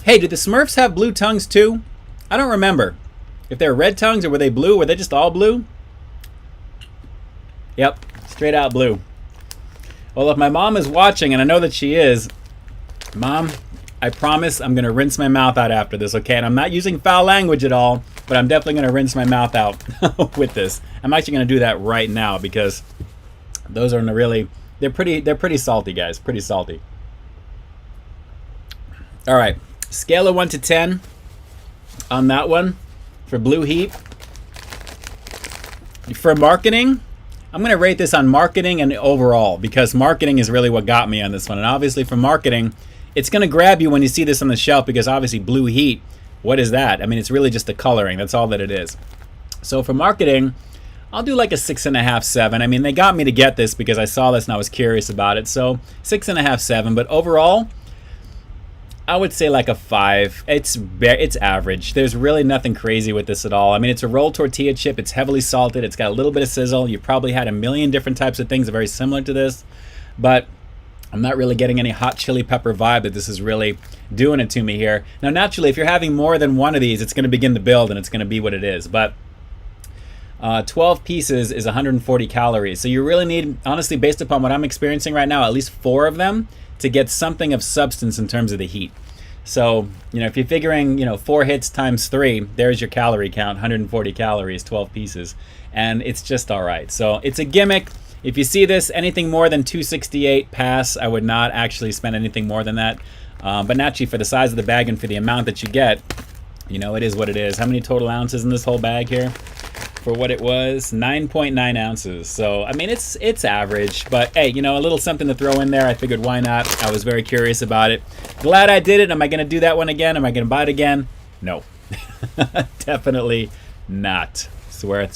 Speaker 1: Hey, did the Smurfs have blue tongues too? I don't remember. If they're red tongues or were they blue? Were they just all blue? Yep, straight out blue. Well, if my mom is watching, and I know that she is, Mom, I promise I'm going to rinse my mouth out after this, okay? And I'm not using foul language at all, but I'm definitely going to rinse my mouth out with this. I'm actually going to do that right now because those are really, they're pretty salty, guys, pretty salty. All right, scale of 1 to 10 on that one for Blue Heat. For marketing, I'm going to rate this on marketing and overall because marketing is really what got me on this one. And obviously for marketing, it's going to grab you when you see this on the shelf because obviously Blue Heat, what is that? I mean, it's really just the coloring. That's all that it is. So for marketing, I'll do like a 6.5, 7. I mean, they got me to get this because I saw this and I was curious about it. So 6.5, 7. But overall, I would say like a 5. It's average. There's really nothing crazy with this at all. I mean, it's a rolled tortilla chip. It's heavily salted. It's got a little bit of sizzle. You probably had a million different types of things that are very similar to this. But I'm not really getting any hot chili pepper vibe that this is really doing it to me here. Now, naturally, if you're having more than one of these, it's going to begin to build and it's going to be what it is. But 12 pieces is 140 calories. So you really need, honestly, based upon what I'm experiencing right now, at least 4 of them to get something of substance in terms of the heat. So, you know, if you're figuring, you know, 4 hits times 3, there's your calorie count, 140 calories, 12 pieces. And it's just all right. So it's a gimmick. If you see this, anything more than 268, pass. I would not actually spend anything more than that. But naturally, for the size of the bag and for the amount that you get, you know, it is what it is. How many total ounces in this whole bag here? For what it was, 9.9 ounces. So, I mean, it's average. But, hey, you know, a little something to throw in there. I figured, why not? I was very curious about it. Glad I did it. Am I going to do that one again? Am I going to buy it again? No. Definitely not. Swear.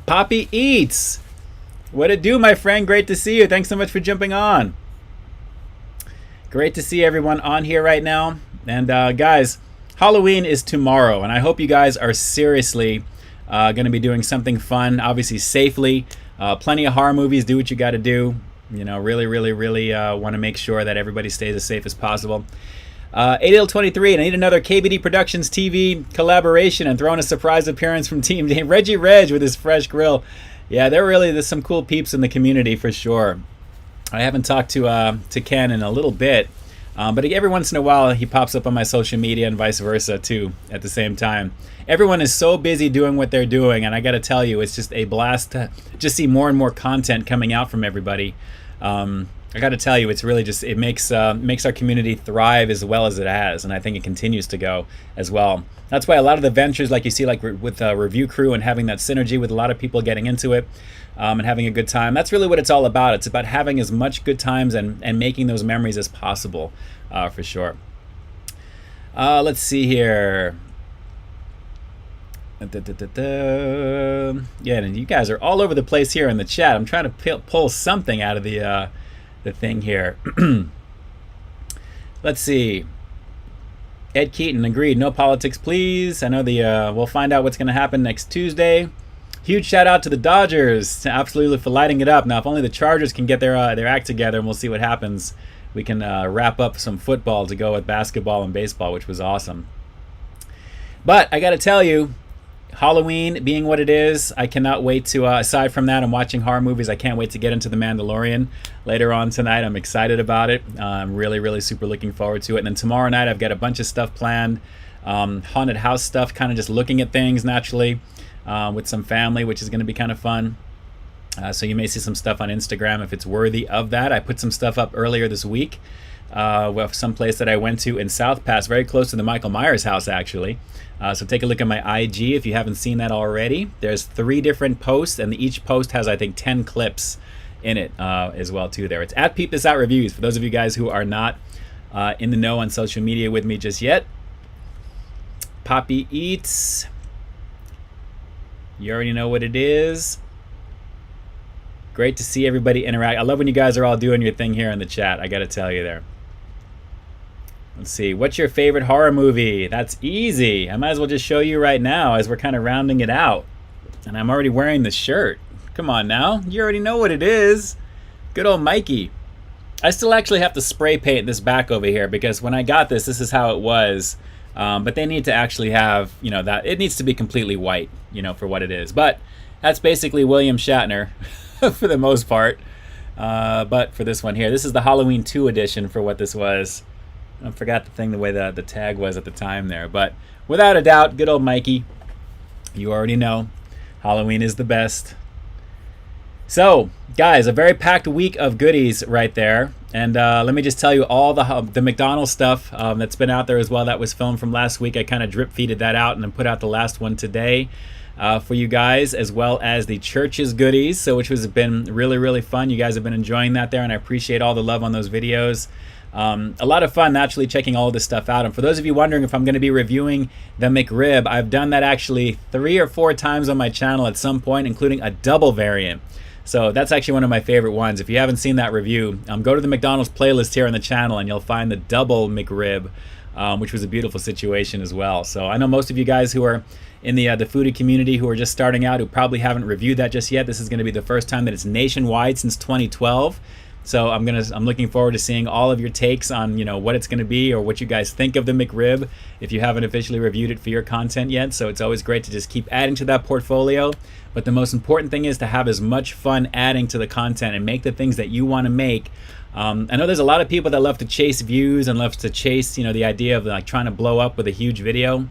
Speaker 1: Poppy Eats. What it do, my friend? Great to see you. Thanks so much for jumping on. Great to see everyone on here right now. And guys, Halloween is tomorrow, and I hope you guys are seriously going to be doing something fun, obviously safely. Plenty of horror movies. Do what you got to do. You know, really want to make sure that everybody stays as safe as possible. 8L23, and I need another KBD Productions TV collaboration and throwing a surprise appearance from Team Reggie Reg with his fresh grill. Yeah, there's some cool peeps in the community for sure. I haven't talked to Ken in a little bit, but every once in a while he pops up on my social media and vice versa too at the same time. Everyone is so busy doing what they're doing, and I got to tell you, it's just a blast to just see more and more content coming out from everybody. I got to tell you, it's really just, it makes our community thrive as well as it has, and I think it continues to go as well. That's why a lot of the ventures, like you see, like with Review Crew and having that synergy with a lot of people getting into it and having a good time, that's really what it's all about. It's about having as much good times and making those memories as possible, for sure. Let's see here. Yeah, and you guys are all over the place here in the chat. I'm trying to pull something out of the thing here. Let's see. Ed Keaton agreed. No politics, please. I know we'll find out what's going to happen next Tuesday. Huge shout out to the Dodgers, absolutely, for lighting it up. Now, if only the Chargers can get their act together, and we'll see what happens. We can wrap up some football to go with basketball and baseball, which was awesome. But I got to tell you, Halloween being what it is, I cannot wait to, aside from that, I'm watching horror movies. I can't wait to get into The Mandalorian later on tonight. I'm excited about it. I'm really super looking forward to it. And then tomorrow night, I've got a bunch of stuff planned. Haunted house stuff, kind of just looking at things naturally with some family, which is going to be kind of fun. So you may see some stuff on Instagram if it's worthy of that. I put some stuff up earlier this week with some place that I went to in South Pass, very close to the Michael Myers house, actually. So take a look at my IG if you haven't seen that already. There's 3 different posts, and each post has, I think, 10 clips in it as well, too, there. It's at Peep This Out Reviews, for those of you guys who are not in the know on social media with me just yet. Poppy Eats. You already know what it is. Great to see everybody interact. I love when you guys are all doing your thing here in the chat, I got to tell you there. Let's see, what's your favorite horror movie? That's easy. I might as well just show you right now as we're kind of rounding it out. And I'm already wearing the shirt. Come on now, you already know what it is. Good old Mikey. I still actually have to spray paint this back over here because when I got this is how it was. But they need to actually have, you know, that it needs to be completely white, you know, for what it is. But that's basically William Shatner for the most part. But for this one here, this is the Halloween 2 edition for what this was. I forgot the way the tag was at the time there. But without a doubt, good old Mikey. You already know. Halloween is the best. So, guys, a very packed week of goodies right there. And let me just tell you all the McDonald's stuff that's been out there as well. That was filmed from last week. I kind of drip-feeded that out and then put out the last one today for you guys, as well as the church's goodies, so which has been really fun. You guys have been enjoying that there, and I appreciate all the love on those videos. A lot of fun naturally checking all this stuff out. And for those of you wondering if I'm going to be reviewing the McRib, I've done that actually 3 or 4 times on my channel at some point, including a double variant. So that's actually one of my favorite ones. If you haven't seen that review, go to the McDonald's playlist here on the channel and you'll find the double McRib, which was a beautiful situation as well. So I know most of you guys who are in the foodie community who are just starting out, who probably haven't reviewed that just yet. This is going to be the first time that it's nationwide since 2012. So I'm looking forward to seeing all of your takes on, you know, what it's going to be or what you guys think of the McRib if you haven't officially reviewed it for your content yet. So it's always great to just keep adding to that portfolio. But the most important thing is to have as much fun adding to the content and make the things that you want to make. I know there's a lot of people that love to chase views and love to chase, you know, the idea of like trying to blow up with a huge video.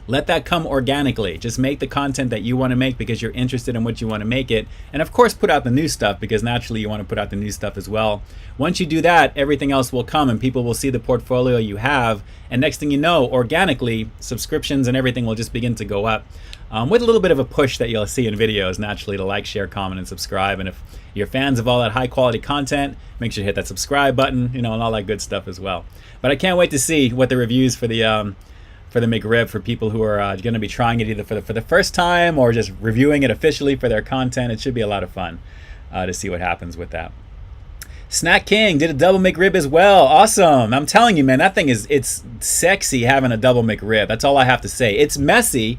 Speaker 1: Let that come organically. Just make the content that you want to make because you're interested in what you want to make it. And of course, put out the new stuff because naturally you want to put out the new stuff as well. Once you do that, everything else will come and people will see the portfolio you have. And next thing you know, organically, subscriptions and everything will just begin to go up. With a little bit of a push that you'll see in videos, naturally, to like, share, comment, and subscribe. And if you're fans of all that high quality content, make sure you hit that subscribe button, and all that good stuff as well. But I can't wait to see what the reviews for the McRib for people who are going to be trying it either for the first time or just reviewing it officially for their content. It should be a lot of fun to see what happens with that. Snack King did a double McRib as well. Awesome. I'm telling you, man, that thing it's sexy having a double McRib. That's all I have to say. It's messy,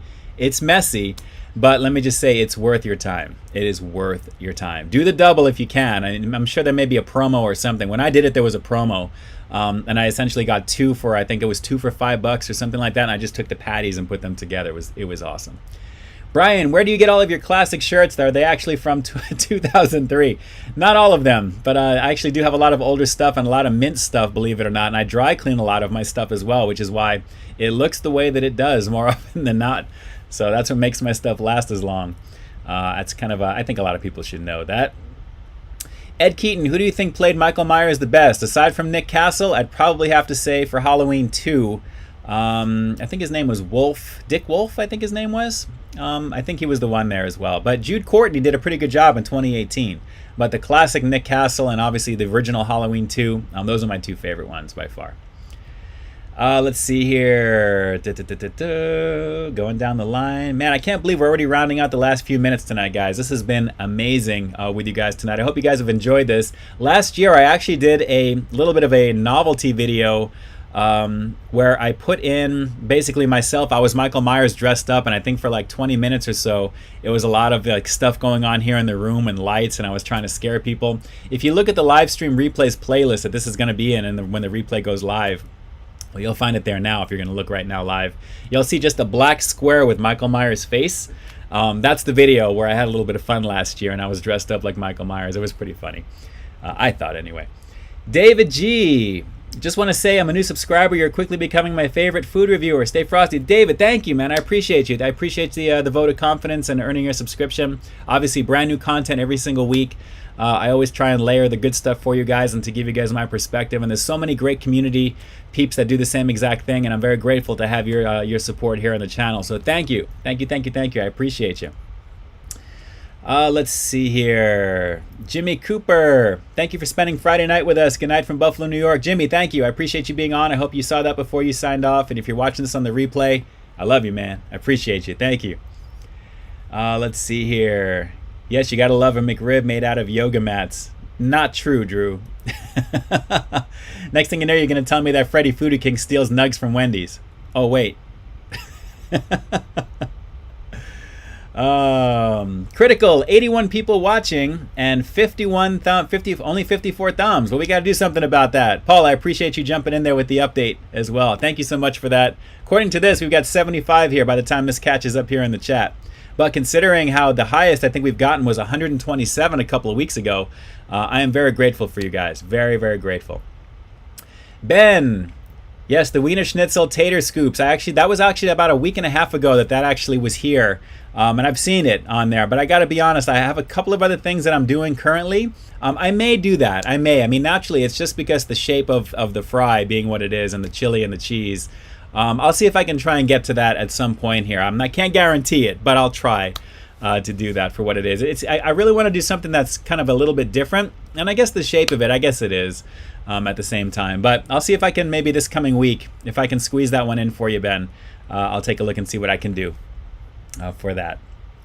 Speaker 1: but let me just say it's worth your time. It is worth your time. Do the double if you can. I'm sure there may be a promo or something. When I did it, there was a promo. And I essentially got two for, I think it was 2 for $5 or something like that. And I just took the patties and put them together. It was awesome. Brian, where do you get all of your classic shirts? Are they actually from 2003? Not all of them, but I actually do have a lot of older stuff and a lot of mint stuff, believe it or not. And I dry clean a lot of my stuff as well, which is why it looks the way that it does more often than not. So that's what makes my stuff last as long. That's kind of, I think a lot of people should know that. Ed Keaton, who do you think played Michael Myers the best? Aside from Nick Castle, I'd probably have to say for Halloween 2, I think his name was Wolf. Dick Wolf, I think his name was. I think he was the one there as well. But Jude Courtney did a pretty good job in 2018. But the classic Nick Castle and obviously the original Halloween 2, those are my two favorite ones by far. Let's see here. Going down the line. Man, I can't believe we're already rounding out the last few minutes tonight, guys. This has been amazing with you guys tonight. I hope you guys have enjoyed this. Last year, I actually did a little bit of a novelty video where I put in basically myself. I was Michael Myers dressed up, and I think for like 20 minutes or so, it was a lot of like stuff going on here in the room and lights, and I was trying to scare people. If you look at the live stream replays playlist that this is going to be in, and when the replay goes live, well, you'll find it there now if you're going to look right now live. You'll see just a black square with Michael Myers' face. That's the video where I had a little bit of fun last year, and I was dressed up like Michael Myers. It was pretty funny. I thought anyway. David G. Just want to say I'm a new subscriber. You're quickly becoming my favorite food reviewer. Stay frosty. David, thank you, man. I appreciate you. I appreciate the vote of confidence and earning your subscription. Obviously, brand new content every single week. I always try and layer the good stuff for you guys and to give you guys my perspective. And there's so many great community peeps that do the same exact thing. And I'm very grateful to have your support here on the channel. So thank you. Thank you, thank you, thank you. I appreciate you. Let's see here. Jimmy Cooper, thank you for spending Friday night with us. Good night from Buffalo, New York. Jimmy, thank you. I appreciate you being on. I hope you saw that before you signed off. And if you're watching this on the replay, I love you, man. I appreciate you. Thank you. Let's see here. Yes, you gotta love a McRib made out of yoga mats. Not true, Drew. Next thing you know, you're gonna tell me that Freddy Foodie King steals nugs from Wendy's. Oh, wait. Critical, 81 people watching and only 54 thumbs. Well, we got to do something about that. Paul, I appreciate you jumping in there with the update as well. Thank you so much for that. According to this, we've got 75 here by the time this catches up here in the chat. But considering how the highest I think we've gotten was 127 a couple of weeks ago, I am very grateful for you guys. Very, very grateful. Ben. Yes, the Wiener Schnitzel tater scoops. That was actually about a week and a half ago that actually was here. And I've seen it on there, but I got to be honest, I have a couple of other things that I'm doing currently. I may do that. I mean, naturally, it's just because the shape of the fry being what it is and the chili and the cheese. I'll see if I can try and get to that at some point here. I can't guarantee it, but I'll try to do that for what it is. I really want to do something that's kind of a little bit different, and I guess the shape of it, I guess it is at the same time. But I'll see if I can maybe this coming week, if I can squeeze that one in for you, Ben. I'll take a look and see what I can do for that.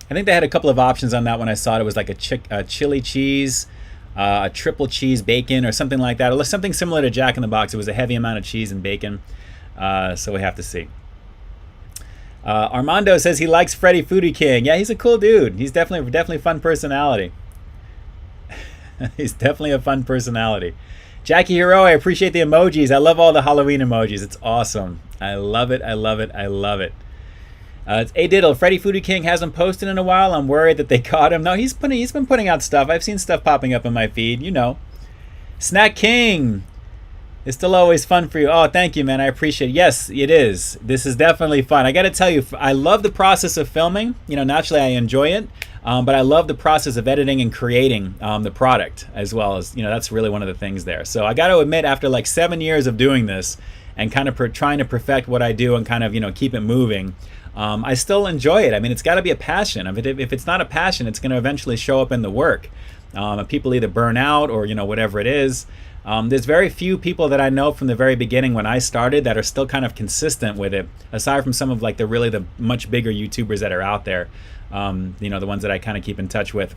Speaker 1: I think they had a couple of options on that when I saw it. It was like a chili cheese, a triple cheese bacon or something like that. It was something similar to Jack in the Box. It was a heavy amount of cheese and bacon. So we have to see. Armando says he likes Freddy Foodie King. Yeah, he's a cool dude. He's definitely a fun personality. He's definitely a fun personality. Jackie Hero, I appreciate the emojis. I love all the Halloween emojis. It's awesome. I love it. I love it. I love it. It's A Diddle. Freddy Foodie King hasn't posted in a while. I'm worried that they caught him. No, he's been putting out stuff. I've seen stuff popping up in my feed. You know. Snack King. It's still always fun for you. Oh, thank you, man. I appreciate it. Yes, it is. This is definitely fun. I got to tell you, I love the process of filming. You know, naturally I enjoy it, but I love the process of editing and creating the product as well as, you know, that's really one of the things there. So I got to admit, after like 7 years of doing this and kind of trying to perfect what I do and kind of, you know, keep it moving, I still enjoy it. I mean, it's got to be a passion. If it's not a passion, it's going to eventually show up in the work. People either burn out or, you know, whatever it is. There's very few people that I know from the very beginning when I started that are still kind of consistent with it, aside from some of like the much bigger YouTubers that are out there, you know, the ones that I kind of keep in touch with.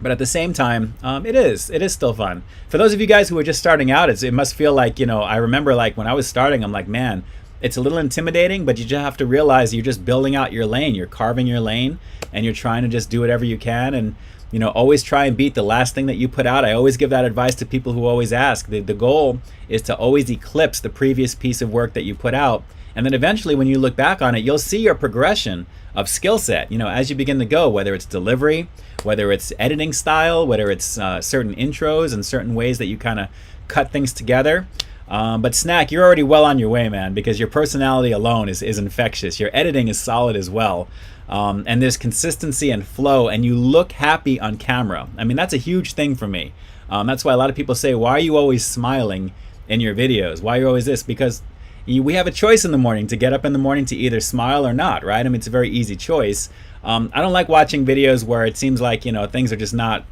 Speaker 1: But at the same time, it is still fun. For those of you guys who are just starting out, it must feel like, you know, I remember like when I was starting, I'm like, man, it's a little intimidating, but you just have to realize you're just building out your lane, you're carving your lane, and you're trying to just do whatever you can. And you know, always try and beat the last thing that you put out. I always give that advice to people who always ask. The goal is to always eclipse the previous piece of work that you put out. And then eventually when you look back on it, you'll see your progression of skill set, you know, as you begin to go, whether it's delivery, whether it's editing style, whether it's certain intros and certain ways that you kind of cut things together. But Snack, you're already well on your way, man, because your personality alone is infectious. Your editing is solid as well. And there's consistency and flow, and you look happy on camera. I mean, that's a huge thing for me. That's why a lot of people say, why are you always smiling in your videos? Why are you always this? Because we have a choice in the morning to get up in the morning to either smile or not, right? I mean, it's a very easy choice. I don't like watching videos where it seems like, you know, things are just not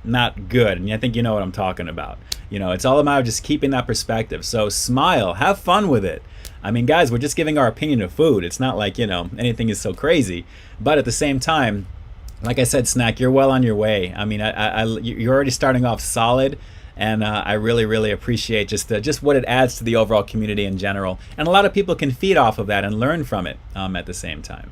Speaker 1: good. And I think you know what I'm talking about. You know, it's all about just keeping that perspective. So smile, have fun with it. I mean, guys, we're just giving our opinion of food. It's not like, you know, anything is so crazy. But at the same time, like I said, Snack, you're well on your way. I mean, you're already starting off solid. And I really, really appreciate just what it adds to the overall community in general. And a lot of people can feed off of that and learn from it at the same time.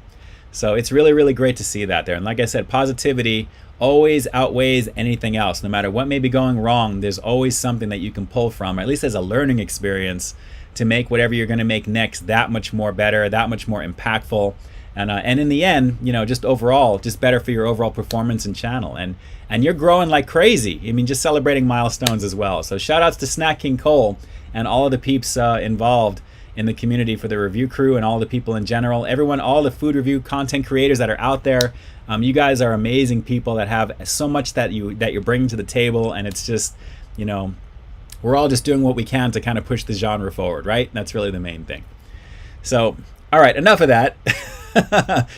Speaker 1: So it's really, really great to see that there. And like I said, positivity always outweighs anything else. No matter what may be going wrong, there's always something that you can pull from, or at least as a learning experience, to make whatever you're going to make next that much more better, that much more impactful, and in the end, you know, just overall, just better for your overall performance and channel. And you're growing like crazy. I mean, just celebrating milestones as well. So shout outs to Snack King Cole and all of the peeps involved in the community for the review crew and all the people in general, everyone, all the food review content creators that are out there. You guys are amazing people that have so much that you're bringing to the table, and it's just, you know, we're all just doing what we can to kind of push the genre forward, right? That's really the main thing. So, all right, enough of that.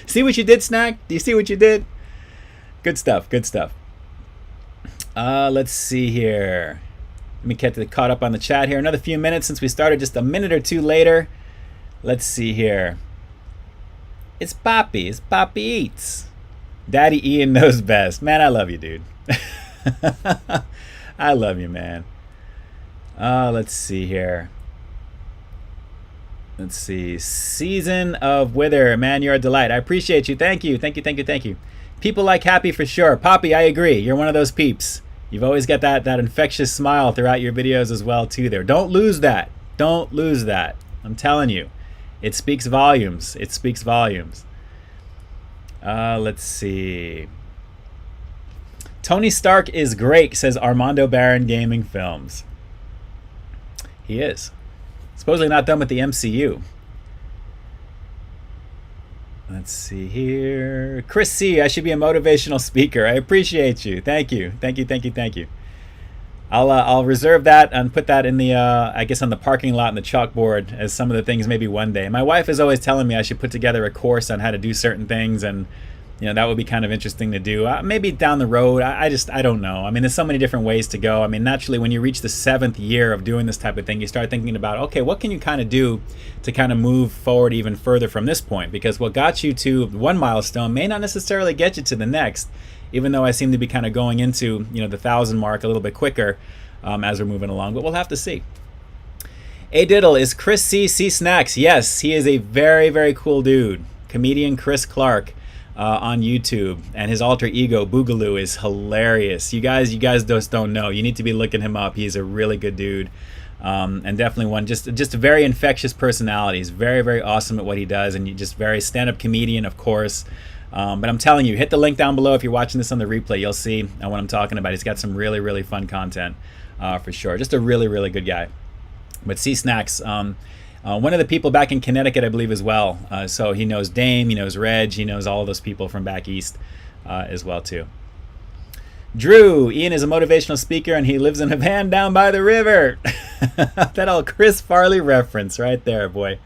Speaker 1: See what you did, Snack? Do you see what you did? Good stuff, good stuff. Let's see here. Let me get caught up on the chat here. Another few minutes since we started, just a minute or two later. Let's see here. It's Poppy. It's Poppy Eats. Daddy Ian knows best. Man, I love you, dude. I love you, man. Let's see here. Let's see. Season of Wither. Man, you're a delight. I appreciate you. Thank you. Thank you. Thank you. Thank you. People like Happy for sure. Poppy, I agree. You're one of those peeps. You've always got that infectious smile throughout your videos as well, too, there. Don't lose that. Don't lose that. I'm telling you. It speaks volumes. It speaks volumes. Let's see. Tony Stark is great, says Armando Baron Gaming Films. He is. Supposedly not done with the MCU. Let's see here. Chris C, I should be a motivational speaker. I appreciate you. Thank you. Thank you, thank you, thank you. I'll reserve that and put that in the, I guess on the parking lot and the chalkboard as some of the things maybe one day. My wife is always telling me I should put together a course on how to do certain things, and you know, that would be kind of interesting to do. Maybe down the road. I don't know. I mean, there's so many different ways to go. I mean, naturally, when you reach the 7th year of doing this type of thing, you start thinking about, okay, what can you kind of do to kind of move forward even further from this point? Because what got you to one milestone may not necessarily get you to the next, even though I seem to be kind of going into, you know, the 1,000 mark a little bit quicker as we're moving along. But we'll have to see. A Diddle, is Chris C Snacks? Yes, he is a very, very cool dude. Comedian Chris Clark. On YouTube, and his alter ego Boogaloo is hilarious. You guys just don't know. You need to be looking him up. He's a really good dude, and definitely one just a very infectious personality. He's very, very awesome at what he does, and you just very stand-up comedian, of course. But I'm telling you, hit the link down below if you're watching this on the replay. You'll see what I'm talking about. He's got some really, really fun content for sure. Just a really, really good guy. But C Snacks, one of the people back in Connecticut, I believe, as well. So he knows Dame, he knows Reg, he knows all those people from back east as well too. Drew, Ian is a motivational speaker and he lives in a van down by the river. That old Chris Farley reference right there, boy.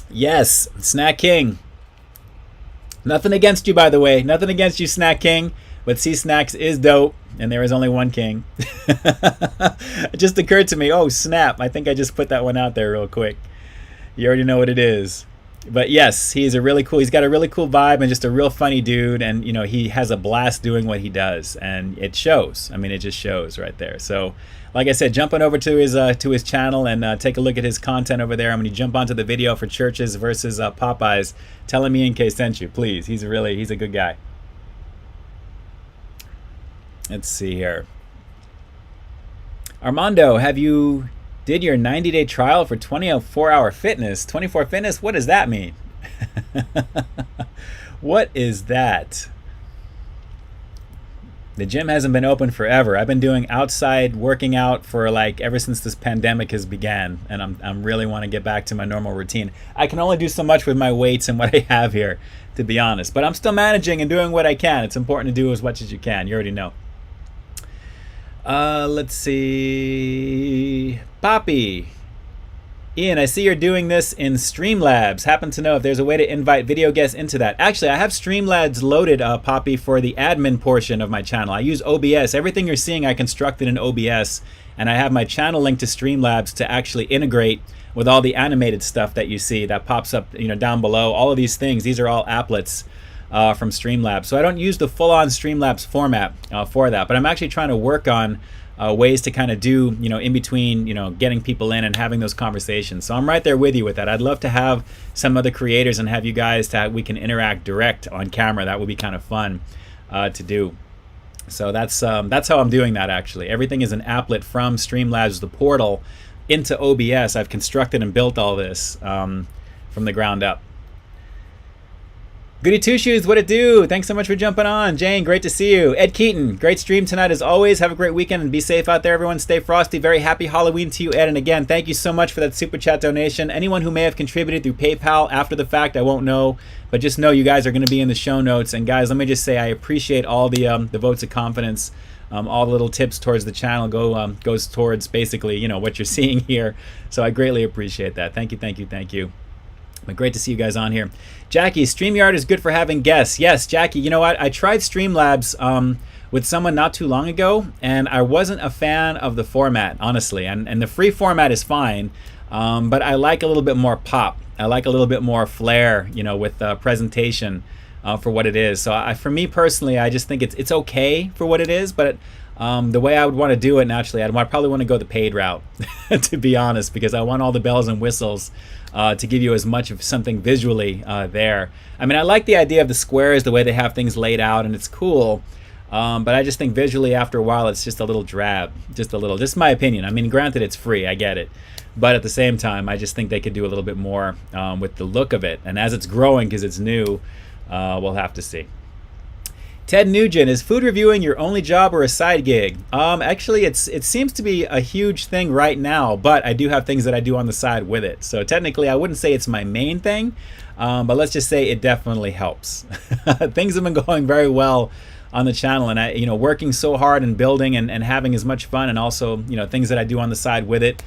Speaker 1: Yes, Snack King. Nothing against you, by the way. Nothing against you, Snack King. But C Snacks is dope, and there is only one king. It just occurred to me, oh snap, I think I just put that one out there real quick. You already know what it is. But yes, he's got a really cool vibe and just a real funny dude, and you know, he has a blast doing what he does, and it shows. I mean, it just shows right there. So like I said, jump on over to his channel and take a look at his content over there. I'm going to jump onto the video for Churches versus Popeyes. Tell him Ian K sent you, please. He's a good guy. Let's see here. Armando, did your 90-day trial for 24-hour fitness? 24 fitness? What does that mean? What is that? The gym hasn't been open forever. I've been doing outside working out for ever since this pandemic has began, and I'm really want to get back to my normal routine. I can only do so much with my weights and what I have here, to be honest. But I'm still managing and doing what I can. It's important to do as much as you can. You already know. Let's see. Poppy. Ian, I see you're doing this in Streamlabs. Happen to know if there's a way to invite video guests into that. Actually, I have Streamlabs loaded, Poppy, for the admin portion of my channel. I use OBS. Everything you're seeing I constructed in OBS, and I have my channel linked to Streamlabs to actually integrate with all the animated stuff that you see that pops up, down below. All of these things, these are all applets from Streamlabs. So I don't use the full-on Streamlabs format for that, but I'm actually trying to work on ways to kind of do, in between, getting people in and having those conversations. So I'm right there with you with that. I'd love to have some other creators and have you guys we can interact direct on camera. That would be kind of fun to do. So that's how I'm doing that, actually. Everything is an applet from Streamlabs, the portal, into OBS. I've constructed and built all this from the ground up. Goody Two Shoes, what it do? Thanks so much for jumping on. Jane, great to see you. Ed Keaton, great stream tonight as always. Have a great weekend and be safe out there, everyone. Stay frosty. Very happy Halloween to you, Ed. And again, thank you so much for that super chat donation. Anyone who may have contributed through PayPal after the fact, I won't know, but just know you guys are going to be in the show notes. And guys, let me just say I appreciate all the votes of confidence. All the little tips towards the channel goes towards basically what you're seeing here. So I greatly appreciate that. Thank you, thank you, thank you. But great to see you guys on here. Jackie, StreamYard is good for having guests. Yes, Jackie, you know what? I tried Streamlabs with someone not too long ago, and I wasn't a fan of the format, honestly. And the free format is fine, but I like a little bit more pop. I like a little bit more flair, with presentation for what it is. So for me personally, I just think it's okay for what it is, but the way I would want to do it naturally, I'd probably want to go the paid route, to be honest, because I want all the bells and whistles to give you as much of something visually there. I mean, I like the idea of the squares, the way they have things laid out, and it's cool. But I just think visually, after a while, it's just a little drab, just a little. Just my opinion. I mean, granted, it's free, I get it, but at the same time, I just think they could do a little bit more with the look of it. And as it's growing, because it's new, we'll have to see. Ted Nugent, is food reviewing your only job or a side gig? Actually, it seems to be a huge thing right now, but I do have things that I do on the side with it. So technically, I wouldn't say it's my main thing, but let's just say it definitely helps. Things have been going very well on the channel, and I, working so hard and building and having as much fun, and also, things that I do on the side with it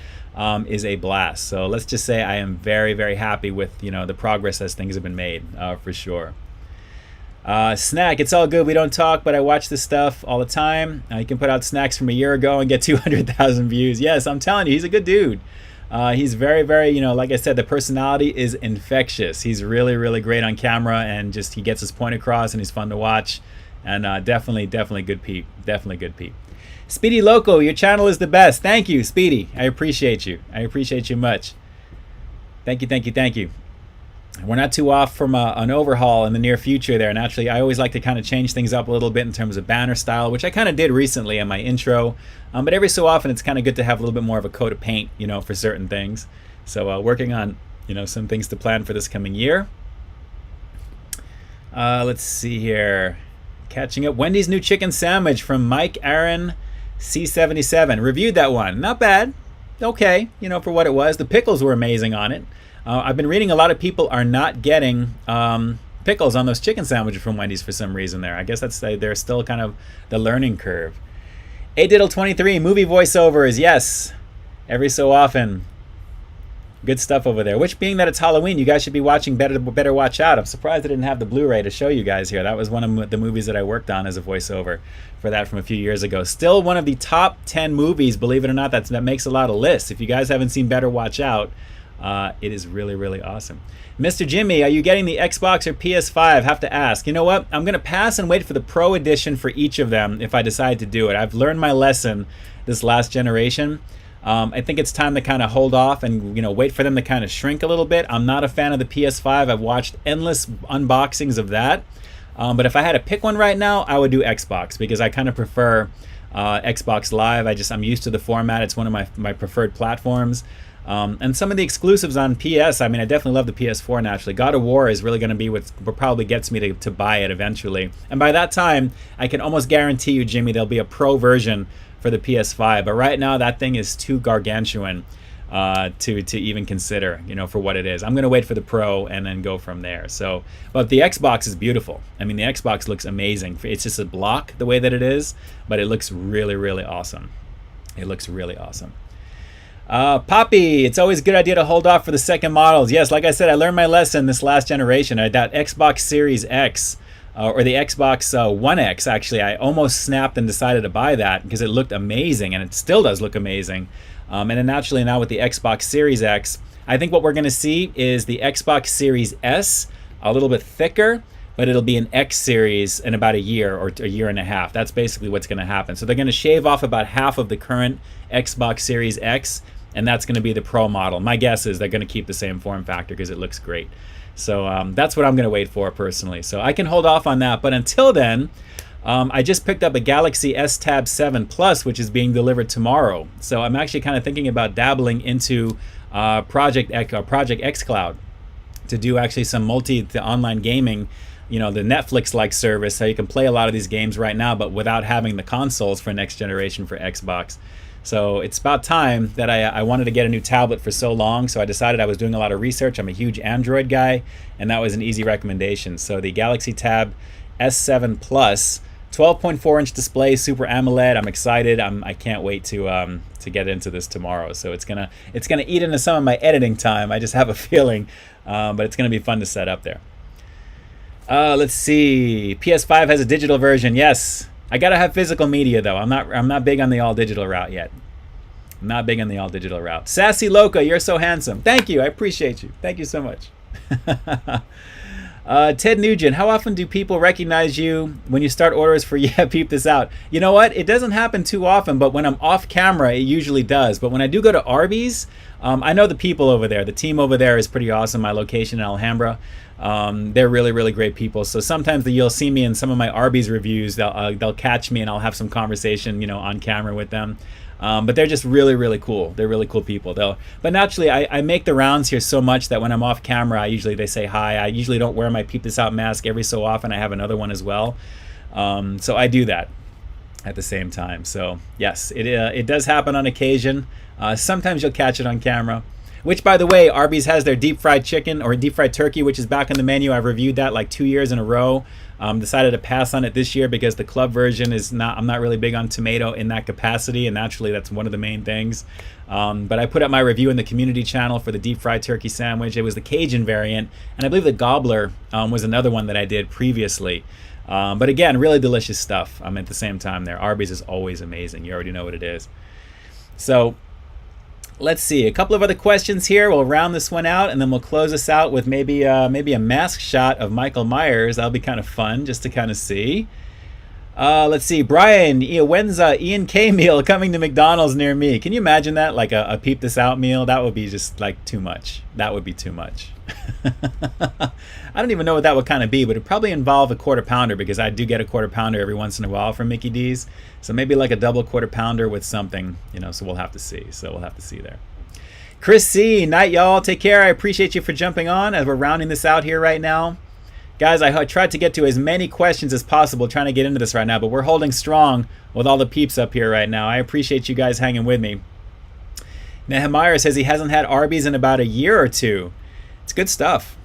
Speaker 1: is a blast. So let's just say I am very, very happy with, the progress as things have been made, for sure. Snack, it's all good. We don't talk, but I watch this stuff all the time. You can put out snacks from a year ago and get 200,000 views. Yes, I'm telling you, he's a good dude. He's very, very, like I said, the personality is infectious. He's really, really great on camera, and just he gets his point across, and he's fun to watch. And definitely good peep. Definitely good peep. Speedy Loco, your channel is the best. Thank you, Speedy. I appreciate you. I appreciate you much. Thank you, thank you, thank you. We're not too off from an overhaul in the near future there. And actually, I always like to kind of change things up a little bit in terms of banner style, which I kind of did recently in my intro. But every so often, it's kind of good to have a little bit more of a coat of paint, for certain things. So working on, some things to plan for this coming year. Let's see here. Catching up. Wendy's new chicken sandwich from Mike Aaron C77 reviewed that one. Not bad. Okay, for what it was. The pickles were amazing on it. I've been reading a lot of people are not getting pickles on those chicken sandwiches from Wendy's for some reason there. I guess they're still kind of the learning curve. Diddle23, movie voiceovers, yes. Every so often. Good stuff over there. Which, being that it's Halloween, you guys should be watching Better Watch Out. I'm surprised I didn't have the Blu-ray to show you guys here. That was one of the movies that I worked on as a voiceover for that from a few years ago. Still one of the top 10 movies, believe it or not, that makes a lot of lists. If you guys haven't seen Better Watch Out, it is really, really awesome. Mr. Jimmy, are you getting the Xbox or PS5? Have to ask. You know what? I'm going to pass and wait for the Pro Edition for each of them if I decide to do it. I've learned my lesson this last generation. I think it's time to kind of hold off and wait for them to kind of shrink a little bit. I'm not a fan of the PS5. I've watched endless unboxings of that. But if I had to pick one right now, I would do Xbox because I kind of prefer Xbox Live. I'm used to the format. It's one of my preferred platforms. And some of the exclusives on PS, I definitely love the PS4 naturally. God of War is really going to be what probably gets me to buy it eventually. And by that time, I can almost guarantee you, Jimmy, there'll be a Pro version for the PS5. But right now, that thing is too gargantuan to even consider, for what it is. I'm going to wait for the Pro and then go from there. So, but the Xbox is beautiful. The Xbox looks amazing. It's just a block the way that it is, but it looks really, really awesome. It looks really awesome. Poppy, it's always a good idea to hold off for the second models. Yes, like I said, I learned my lesson this last generation. That Xbox Series X, or the Xbox One X, actually, I almost snapped and decided to buy that because it looked amazing, and it still does look amazing. And then naturally now with the Xbox Series X, I think what we're going to see is the Xbox Series S, a little bit thicker, but it'll be an X series in about a year or a year and a half. That's basically what's going to happen. So they're going to shave off about half of the current Xbox Series X, and that's going to be the Pro model. My guess is they're going to keep the same form factor because it looks great. So that's what I'm going to wait for personally. So I can hold off on that. But until then, I just picked up a Galaxy S Tab 7 Plus, which is being delivered tomorrow. So I'm actually kind of thinking about dabbling into Project xCloud to do actually some online gaming, the Netflix-like service, so you can play a lot of these games right now, but without having the consoles for next generation for Xbox. So it's about time that I wanted to get a new tablet for so long, so I decided I was doing a lot of research. I'm a huge Android guy, and that was an easy recommendation. So the Galaxy Tab S7 Plus, 12.4-inch display, Super AMOLED. I'm excited. I can't wait to get into this tomorrow. So it's gonna eat into some of my editing time. I just have a feeling, but it's gonna be fun to set up there. Let's see. PS5 has a digital version. Yes. I gotta have physical media though. I'm not big on the all digital route yet. I'm not big on the all digital route. Sassy Loca, you're so handsome. Thank you. I appreciate you. Thank you so much. Ted Nugent, how often do people recognize you when you start orders for Yeah, Peep This Out? You know what? It doesn't happen too often, but when I'm off camera, it usually does. But when I do go to Arby's, I know the people over there. The team over there is pretty awesome. My location in Alhambra. They're really, really great people. So sometimes you'll see me in some of my Arby's reviews. They'll catch me and I'll have some conversation, on camera with them. But they're just really, really cool. They're really cool people. But naturally, I make the rounds here so much that when I'm off camera, they say hi. I usually don't wear my Peep This Out mask. Every so often, I have another one as well. So I do that at the same time. So yes, it does happen on occasion. Sometimes you'll catch it on camera. Which, by the way, Arby's has their deep fried chicken or deep fried turkey, which is back on the menu. I've reviewed that like 2 years in a row. Decided to pass on it this year because the club version is not. I'm not really big on tomato in that capacity, and naturally that's one of the main things. But I put up my review in the community channel for the deep fried turkey sandwich. It was the Cajun variant, and I believe the Gobbler was another one that I did previously. But again, really delicious stuff. At the same time there. Arby's is always amazing. You already know what it is. So let's see, a couple of other questions here. We'll round this one out, and then we'll close this out with maybe a mask shot of Michael Myers. That'll be kind of fun just to kind of see. Let's see, Brian, when's Ian K meal coming to McDonald's near me? Can you imagine that? Like a Peep This Out meal? That would be just like too much. That would be too much. I don't even know what that would kind of be, but it'd probably involve a quarter pounder because I do get a quarter pounder every once in a while from Mickey D's. So maybe like a double quarter pounder with something, so we'll have to see. There. Chris C, night y'all. Take care. I appreciate you for jumping on as we're rounding this out here right now. Guys, I tried to get to as many questions as possible trying to get into this right now, but we're holding strong with all the peeps up here right now. I appreciate you guys hanging with me. Nehemiah says he hasn't had Arby's in about a year or two. It's good stuff.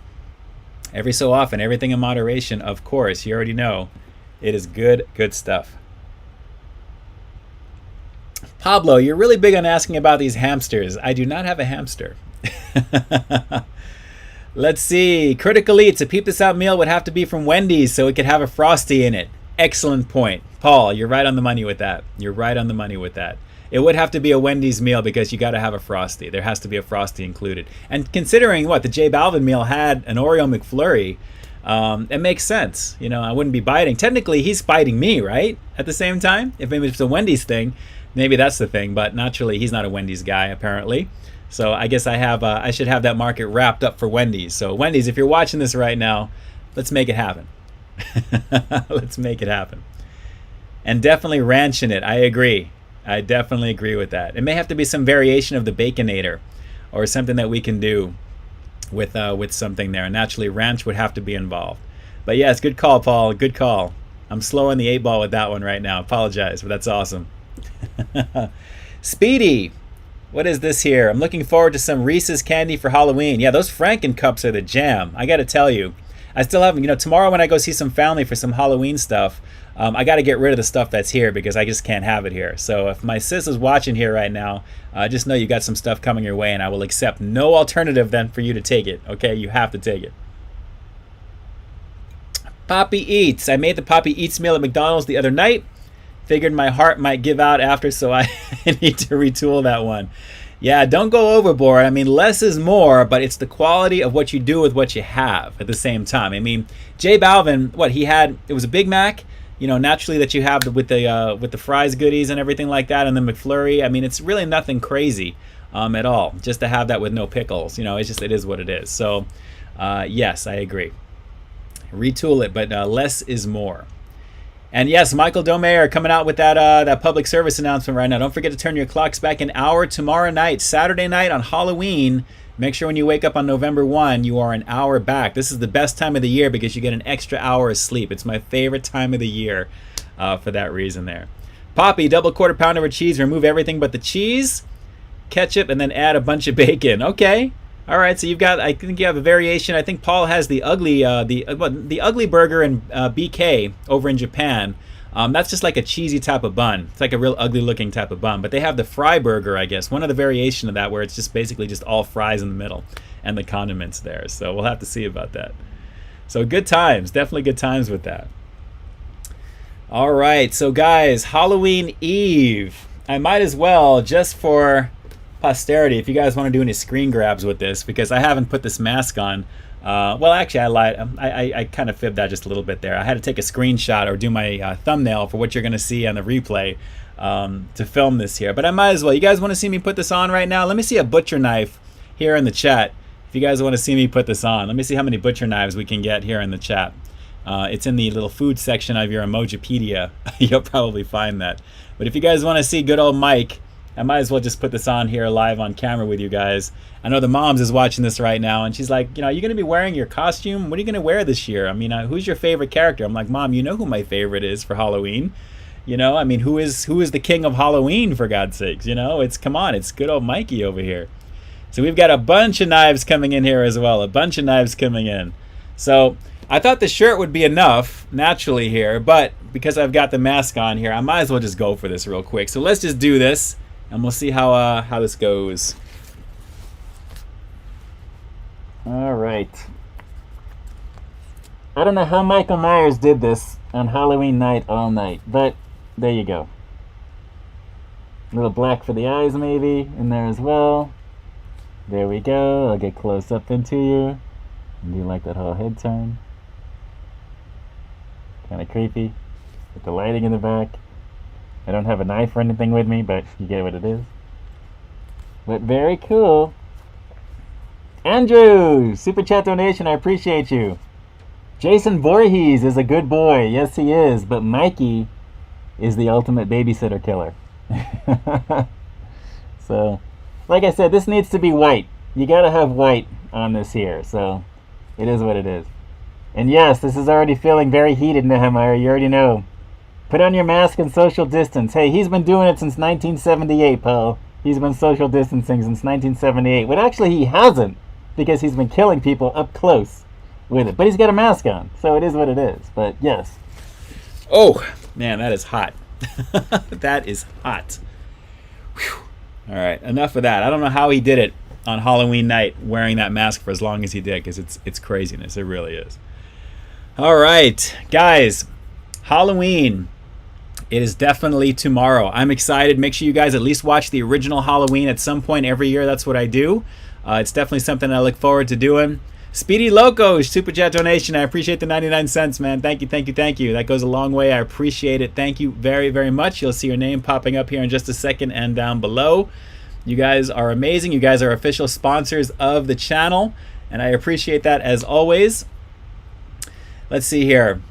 Speaker 1: Every so often, everything in moderation, of course. You already know. It is good stuff. Pablo, you're really big on asking about these hamsters. I do not have a hamster. Let's see. Critical Eats, a Peep This Out meal would have to be from Wendy's so it could have a Frosty in it. Excellent point. Paul, you're right on the money with that. You're right on the money with that. It would have to be a Wendy's meal because you got to have a Frosty. There has to be a Frosty included. And considering what the J Balvin meal had an Oreo McFlurry, it makes sense. You know, I wouldn't be biting. Technically, he's biting me, right? At the same time, if maybe it's a Wendy's thing, maybe that's the thing. But naturally, he's not a Wendy's guy apparently. So I guess I should have that market wrapped up for Wendy's. So Wendy's, if you're watching this right now, let's make it happen. Let's make it happen. And definitely ranch in it. I agree. I definitely agree with that. It may have to be some variation of the Baconator or something that we can do with something there. Naturally, ranch would have to be involved. But yes, good call, Paul. Good call. I'm slow on the 8-ball with that one right now. Apologize, but that's awesome. Speedy. What is this here? I'm looking forward to some Reese's candy for Halloween. Yeah, those Franken cups are the jam. I got to tell you. I still haven't, tomorrow when I go see some family for some Halloween stuff, I got to get rid of the stuff that's here because I just can't have it here. So if my sis is watching here right now, just know you got some stuff coming your way and I will accept no alternative then for you to take it. Okay, you have to take it. Poppy Eats. I made the Poppy Eats meal at McDonald's the other night. Figured my heart might give out after, so I need to retool that one. Yeah, don't go overboard. I mean, less is more, but it's the quality of what you do with what you have at the same time. I mean, J Balvin, it was a Big Mac, naturally that you have with the fries goodies and everything like that, and the McFlurry. I mean, it's really nothing crazy at all. Just to have that with no pickles, it is what it is. So, yes, I agree. Retool it, but less is more. And yes, Michael Domeyer coming out with that public service announcement right now. Don't forget to turn your clocks back an hour tomorrow night, Saturday night on Halloween. Make sure when you wake up on November 1, you are an hour back. This is the best time of the year because you get an extra hour of sleep. It's my favorite time of the year for that reason there. Poppy, double quarter pounder of cheese. Remove everything but the cheese, ketchup, and then add a bunch of bacon. Okay. All right, so I think you have a variation. I think Paul has the ugly burger in BK over in Japan. That's just like a cheesy type of bun. It's like a real ugly looking type of bun. But they have the fry burger, I guess, one of the variation of that where it's just basically just all fries in the middle and the condiments there. So we'll have to see about that. So good times, definitely good times with that. All right, so guys, Halloween Eve. I might as well, just for posterity, if you guys want to do any screen grabs with this, because I haven't put this mask on. Well, actually, I lied. I kind of fibbed that just a little bit there. I had to take a screenshot or do my thumbnail for what you're going to see on the replay to film this here. But I might as well. You guys want to see me put this on right now? Let me see a butcher knife here in the chat. If you guys want to see me put this on, let me see how many butcher knives we can get here in the chat. It's in the little food section of your Emojipedia. You'll probably find that. But if you guys want to see good old Mike, I might as well just put this on here live on camera with you guys. I know the moms is watching this right now, and she's like, are you going to be wearing your costume? What are you going to wear this year? I mean, who's your favorite character? I'm like, Mom, you know who my favorite is for Halloween. I mean, who is the king of Halloween, for God's sakes? Come on, it's good old Mikey over here. So we've got a bunch of knives coming in here as well, a bunch of knives coming in. So I thought the shirt would be enough naturally here, but because I've got the mask on here, I might as well just go for this real quick. So let's just do this. And we'll see how this goes. All right. I don't know how Michael Myers did this on Halloween night all night, but there you go. A little black for the eyes maybe in there as well. There we go. I'll get close up into you. Do you like that whole head turn? Kind of creepy. With the lighting in the back. I don't have a knife or anything with me, but you get what it is. But very cool. Andrew, super chat donation, I appreciate you. Jason Voorhees is a good boy. Yes, he is. But Mikey is the ultimate babysitter killer. So, like I said, this needs to be white. You gotta have white on this here. So, it is what it is. And yes, this is already feeling very heated, Nehemiah. You already know. Put on your mask and social distance. Hey, he's been doing it since 1978, pal. He's been social distancing since 1978. But actually, he hasn't, because he's been killing people up close with it. But he's got a mask on, so it is what it is. But yes. Oh, man, that is hot. That is hot. Whew. All right, enough of that. I don't know how he did it on Halloween night wearing that mask for as long as he did, because it's craziness. It really is. All right, guys, Halloween. It is definitely tomorrow. I'm excited. Make sure you guys at least watch the original Halloween at some point every year. That's what I do. It's definitely something I look forward to doing. Speedy Loco, Super Chat donation. I appreciate the 99 cents, man. Thank you, thank you, thank you. That goes a long way. I appreciate it. Thank you very, very much. You'll see your name popping up here in just a second and down below. You guys are amazing. You guys are official sponsors of the channel, and I appreciate that as always. Let's see here.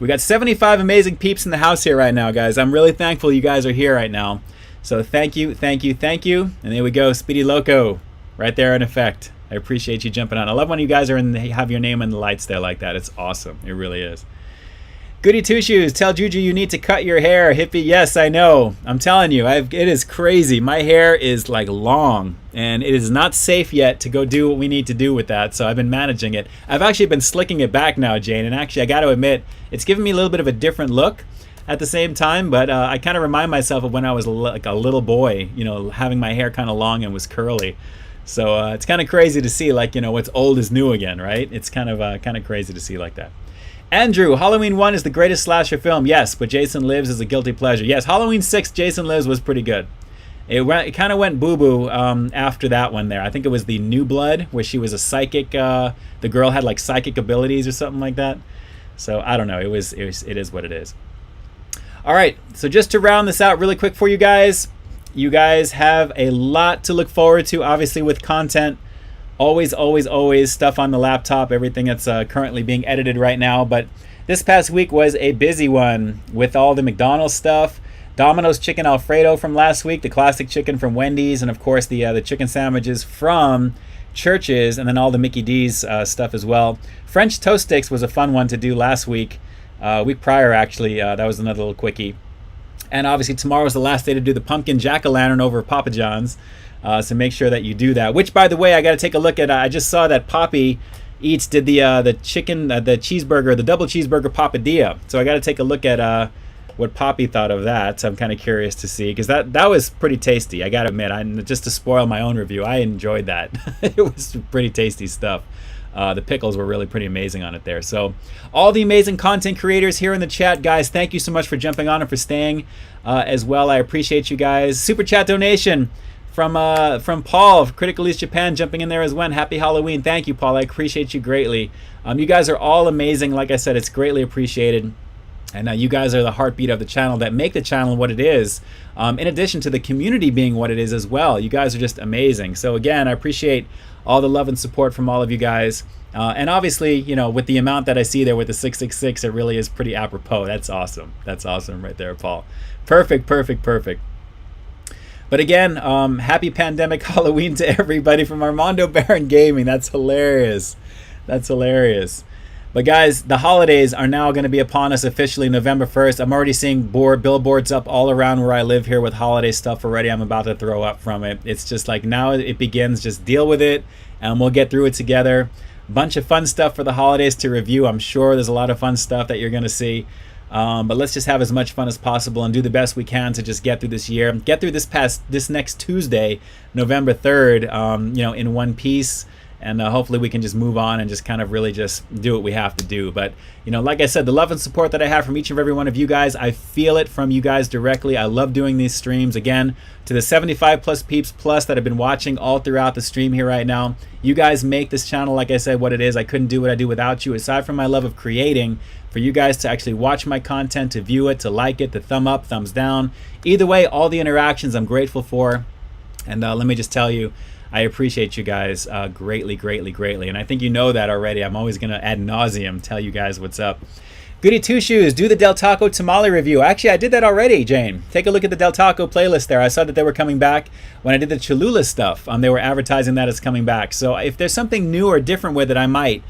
Speaker 1: We got 75 amazing peeps in the house here right now, guys. I'm really thankful you guys are here right now. So thank you, thank you, thank you. And there we go, Speedy Loco, right there in effect. I appreciate you jumping on. I love when you guys are have your name in the lights there like that. It's awesome. It really is. Goody Two Shoes, tell Juju you need to cut your hair. Hippie, yes, I know. I'm telling you, it is crazy. My hair is like long, and it is not safe yet to go do what we need to do with that, so I've been managing it. I've actually been slicking it back now, Jane, and actually I got to admit, it's giving me a little bit of a different look at the same time, but I kind of remind myself of when I was like a little boy, you know, having my hair kind of long and was curly. So it's kind of crazy to see, like, you know, what's old is new again, right? It's kind of crazy to see like that. Andrew, Halloween 1 is the greatest slasher film. Yes, but Jason Lives is a guilty pleasure. Yes, Halloween 6, Jason Lives was pretty good. It kind of went boo-boo after that one there. I think it was the New Blood, where she was a psychic. The girl had like psychic abilities or something like that. So I don't know. It is what it is. All right, so just to round this out really quick for you guys have a lot to look forward to, obviously, with content. Always, always, always stuff on the laptop, everything that's currently being edited right now. But this past week was a busy one with all the McDonald's stuff. Domino's Chicken Alfredo from last week, the classic chicken from Wendy's, and of course the chicken sandwiches from Church's, and then all the Mickey D's stuff as well. French toast sticks was a fun one to do last week. Week prior, actually, that was another little quickie. And obviously tomorrow's the last day to do the pumpkin jack-o'-lantern over at Papa John's. So make sure that you do that. Which, by the way, I got to take a look at. I just saw that Poppy Eats did the chicken, the cheeseburger, the double cheeseburger papadilla. So I got to take a look at what Poppy thought of that. So I'm kind of curious to see, because that was pretty tasty. I got to admit, just to spoil my own review, I enjoyed that. It was pretty tasty stuff. The pickles were really pretty amazing on it there. So all the amazing content creators here in the chat, guys, thank you so much for jumping on and for staying as well. I appreciate you guys. Super chat donation from Paul of Critical East Japan jumping in there as well. Happy Halloween. Thank you, Paul. I appreciate you greatly. You guys are all amazing. Like I said, it's greatly appreciated. And you guys are the heartbeat of the channel that make the channel what it is, in addition to the community being what it is as well. You guys are just amazing. So again, I appreciate all the love and support from all of you guys. And obviously, you know, with the amount that I see there with the 666, it really is pretty apropos. That's awesome. That's awesome right there, Paul. Perfect, perfect, perfect. But again, happy pandemic Halloween to everybody from Armando Baron Gaming. That's hilarious. That's hilarious. But guys, the holidays are now going to be upon us officially November 1st. I'm already seeing billboards up all around where I live here with holiday stuff already. I'm about to throw up from it. It's just like now it begins. Just deal with it and we'll get through it together. Bunch of fun stuff for the holidays to review. I'm sure there's a lot of fun stuff that you're going to see. But let's just have as much fun as possible and do the best we can to just get through this year. Get through this next Tuesday, November 3rd, you know, in one piece. And hopefully we can just move on and just kind of really just do what we have to do. But, you know, like I said, the love and support that I have from each and every one of you guys, I feel it from you guys directly. I love doing these streams. Again, to the 75 plus peeps plus that have been watching all throughout the stream here right now, you guys make this channel, like I said, what it is. I couldn't do what I do without you. Aside from my love of creating, for you guys to actually watch my content, to view it, to like it, to thumb up, thumbs down. Either way, all the interactions I'm grateful for. And let me just tell you, I appreciate you guys greatly, greatly, greatly. And I think you know that already. I'm always going to ad nauseum tell you guys what's up. Goody Two Shoes, do the Del Taco tamale review. Actually, I did that already, Jane. Take a look at the Del Taco playlist there. I saw that they were coming back when I did the Cholula stuff. They were advertising that as coming back. So if there's something new or different with it, I might.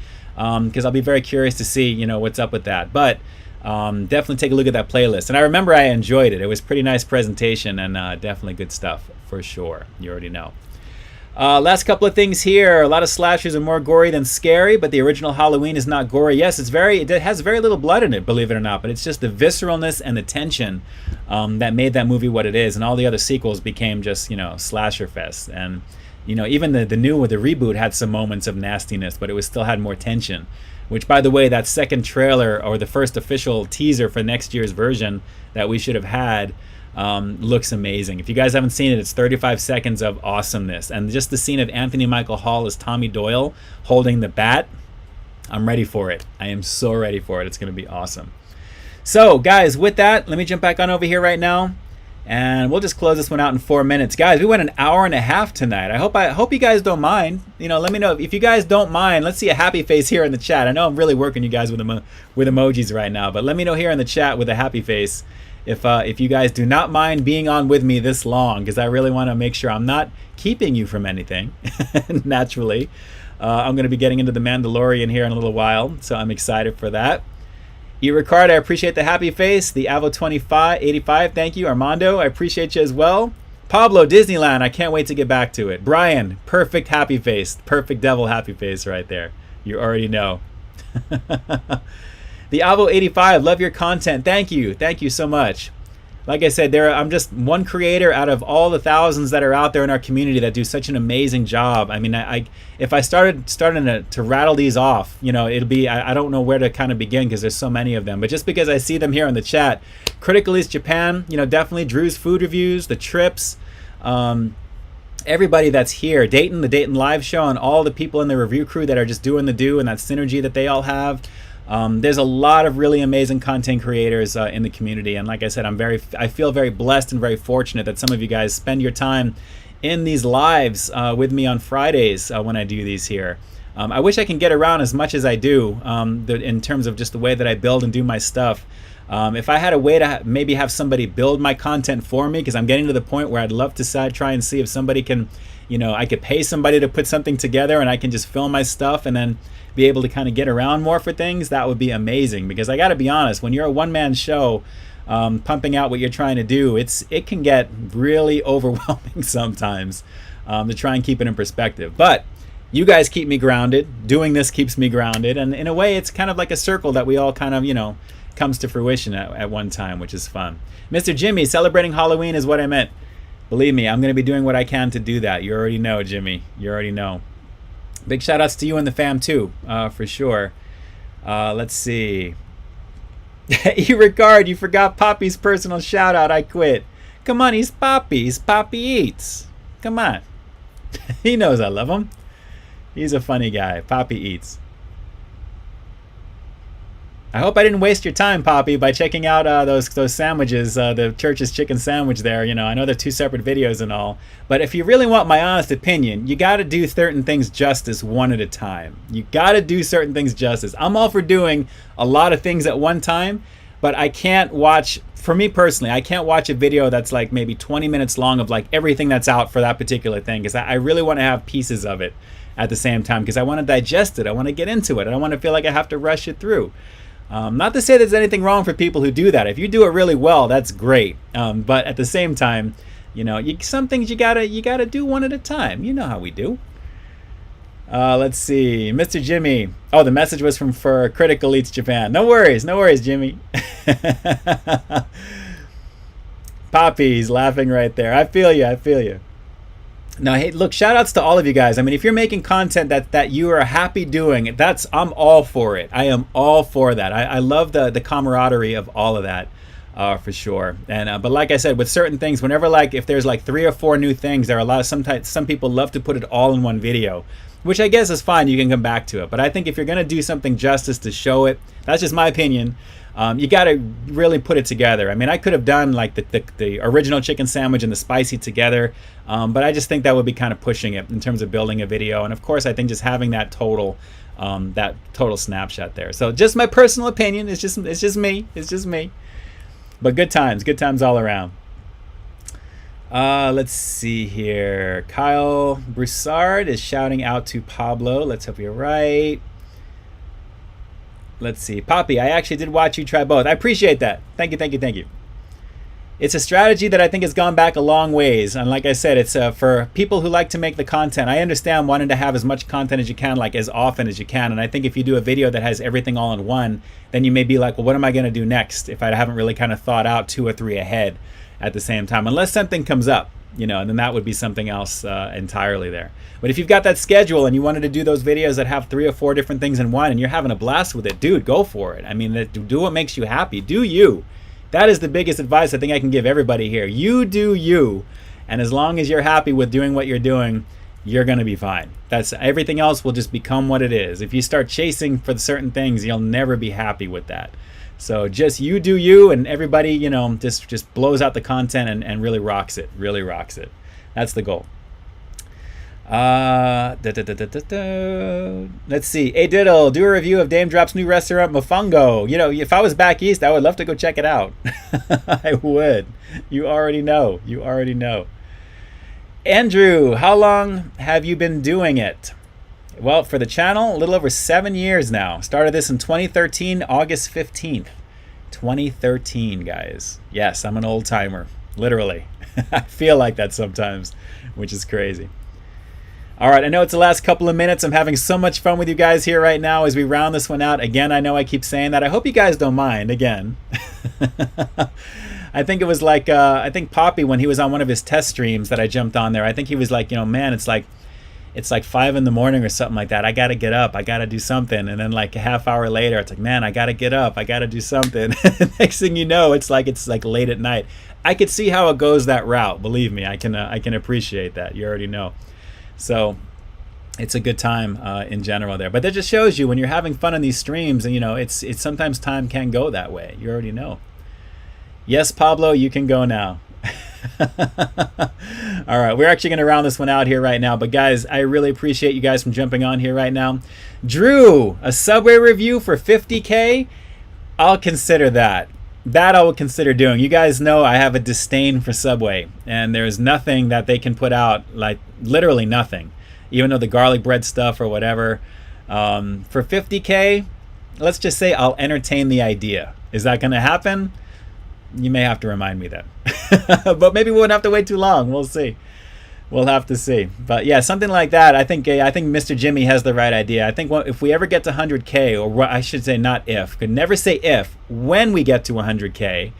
Speaker 1: because I'll be very curious to see, you know, what's up with that. But definitely take a look at that playlist. And I remember I enjoyed it. It was a pretty nice presentation, and definitely good stuff for sure. You already know. Last couple of things here. A lot of slashers are more gory than scary, but the original Halloween is not gory. Yes, it has very little blood in it, believe it or not, but it's just the visceralness and the tension that made that movie what it is, and all the other sequels became just, you know, slasher fest. And, you know, even the new with the reboot had some moments of nastiness, but it still had more tension. Which, by the way, that second trailer, or the first official teaser for next year's version that we should have had, looks amazing. If you guys haven't seen it, it's 35 seconds of awesomeness. And just the scene of Anthony Michael Hall as Tommy Doyle holding the bat, I'm ready for it. I am so ready for it. It's going to be awesome. So, guys, with that, let me jump back on over here right now. And we'll just close this one out in 4 minutes. Guys, we went an hour and a half tonight. I hope you guys don't mind. You know, let me know if you guys don't mind. Let's see a happy face here in the chat. I know I'm really working you guys with emojis right now, but let me know here in the chat with a happy face if you guys do not mind being on with me this long, because I really want to make sure I'm not keeping you from anything. Naturally, I'm going to be getting into The Mandalorian here in a little while, so I'm excited for that. Ricard, I appreciate the happy face. The Avo2585, thank you. Armando, I appreciate you as well. Pablo, Disneyland, I can't wait to get back to it. Brian, perfect happy face. Perfect devil happy face right there. You already know. The Avo85, love your content. Thank you. Thank you so much. Like I said, I'm just one creator out of all the thousands that are out there in our community that do such an amazing job. I mean, if I started to rattle these off, you know, it'll be, I don't know where to kind of begin because there's so many of them. But just because I see them here in the chat, Critical East Japan, you know, definitely Drew's Food Reviews, the Trips, everybody that's here, Dayton, the Dayton Live Show, and all the people in the review crew that are just doing the do and that synergy that they all have. There's a lot of really amazing content creators in the community, and like I said, I feel very blessed and very fortunate that some of you guys spend your time in these lives with me on Fridays when I do these here. I wish I can get around as much as I do in terms of just the way that I build and do my stuff. If I had a way to maybe have somebody build my content for me, because I'm getting to the point where I'd love to try and see if somebody can, you know, I could pay somebody to put something together and I can just film my stuff and then be able to kind of get around more for things. That would be amazing, because I got to be honest, when you're a one-man show pumping out what you're trying to do, it can get really overwhelming sometimes to try and keep it in perspective. But you guys keep me grounded. Doing this keeps me grounded, and in a way it's kind of like a circle that we all kind of, you know, comes to fruition at one time, which is fun. Mr. Jimmy, celebrating Halloween is what I meant. Believe me, I'm going to be doing what I can to do that. You already know, Jimmy. You already know. Big shout outs to you and the fam too, for sure. Let's see. Ricard, you forgot Poppy's personal shout out. I quit. Come on, he's Poppy. He's Poppy Eats. Come on. He knows I love him. He's a funny guy. Poppy Eats. I hope I didn't waste your time, Poppy, by checking out those sandwiches, the Church's chicken sandwich there. You know, I know they're two separate videos and all, but if you really want my honest opinion, you got to do certain things justice one at a time. You got to do certain things justice. I'm all for doing a lot of things at one time, but I can't watch, for me personally, I can't watch a video that's like maybe 20 minutes long of like everything that's out for that particular thing, because I really want to have pieces of it at the same time, because I want to digest it. I want to get into it. I don't want to feel like I have to rush it through. Not to say there's anything wrong for people who do that. If you do it really well, that's great. But at the same time, you know, some things you gotta do one at a time. You know how we do. Let's see, Mr. Jimmy. Oh, the message was for Critical Eats Japan. No worries, Jimmy. Poppy's laughing right there. I feel you. Now, hey, look, shout outs to all of you guys. I mean, if you're making content that you are happy doing, I'm all for it. I am all for that. I love the camaraderie of all of that, for sure. And but like I said, with certain things, whenever if there's 3 or 4 new things, there are some people love to put it all in one video, which I guess is fine. You can come back to it. But I think if you're gonna do something justice to show it, that's just my opinion. You got to really put it together. I mean, I could have done the original chicken sandwich and the spicy together, but I just think that would be kind of pushing it in terms of building a video. And of course, I think just having that total snapshot there. So just my personal opinion. It's just me. But good times all around. Let's see here. Kyle Broussard is shouting out to Pablo. Let's hope you're right. Let's see. Poppy, I actually did watch you try both. I appreciate that. Thank you, thank you, thank you. It's a strategy that I think has gone back a long ways. And like I said, it's for people who like to make the content. I understand wanting to have as much content as you can, like as often as you can. And I think if you do a video that has everything all in one, then you may be like, well, what am I going to do next if I haven't really kind of thought out 2 or 3 ahead at the same time? Unless something comes up, you know, and then that would be something else entirely there. But if you've got that schedule and you wanted to do those videos that have 3 or 4 different things in one and you're having a blast with it, dude, go for it. I mean, do what makes you happy. Do you. That is the biggest advice I think I can give everybody here. You do you. And as long as you're happy with doing what you're doing, you're going to be fine. That's everything else will just become what it is. If you start chasing for certain things, you'll never be happy with that. So just you do you, and everybody, you know, just blows out the content and really rocks it. Really rocks it. That's the goal. Let's see. Hey Diddle, do a review of Dame Drop's new restaurant, Mofongo. You know, if I was back east, I would love to go check it out. I would. You already know. You already know. Andrew, how long have you been doing it? Well, for the channel, a little over 7 years now. Started this in 2013, August 15th. 2013, guys. Yes, I'm an old timer. Literally. I feel like that sometimes, which is crazy. All right, I know it's the last couple of minutes. I'm having so much fun with you guys here right now as we round this one out. Again, I know I keep saying that. I hope you guys don't mind, again. I think it was like, I think Poppy, when he was on one of his test streams that I jumped on there, I think he was like, you know, man, it's like 5 in the morning or something like that. I got to get up. I got to do something. And then like a half hour later, it's like, man, I got to get up. I got to do something. Next thing you know, it's like late at night. I could see how it goes that route. Believe me, I can appreciate that. You already know. So it's a good time in general there. But that just shows you when you're having fun in these streams, and you know, it's sometimes time can go that way. You already know. Yes, Pablo, you can go now. All right, we're actually going to round this one out here right now. But guys, I really appreciate you guys from jumping on here right now. Drew, a Subway review for 50K? I'll consider that. That I will consider doing. You guys know I have a disdain for Subway, and there's nothing that they can put out, like literally nothing, even though the garlic bread stuff or whatever. For 50K, let's just say I'll entertain the idea. Is that going to happen? You may have to remind me then. But maybe we won't have to wait too long. We'll see. We'll have to see. But yeah, something like that. I think Mr. Jimmy has the right idea. I think if we ever get to 100K, or I should say not if, could never say if, when we get to 100K,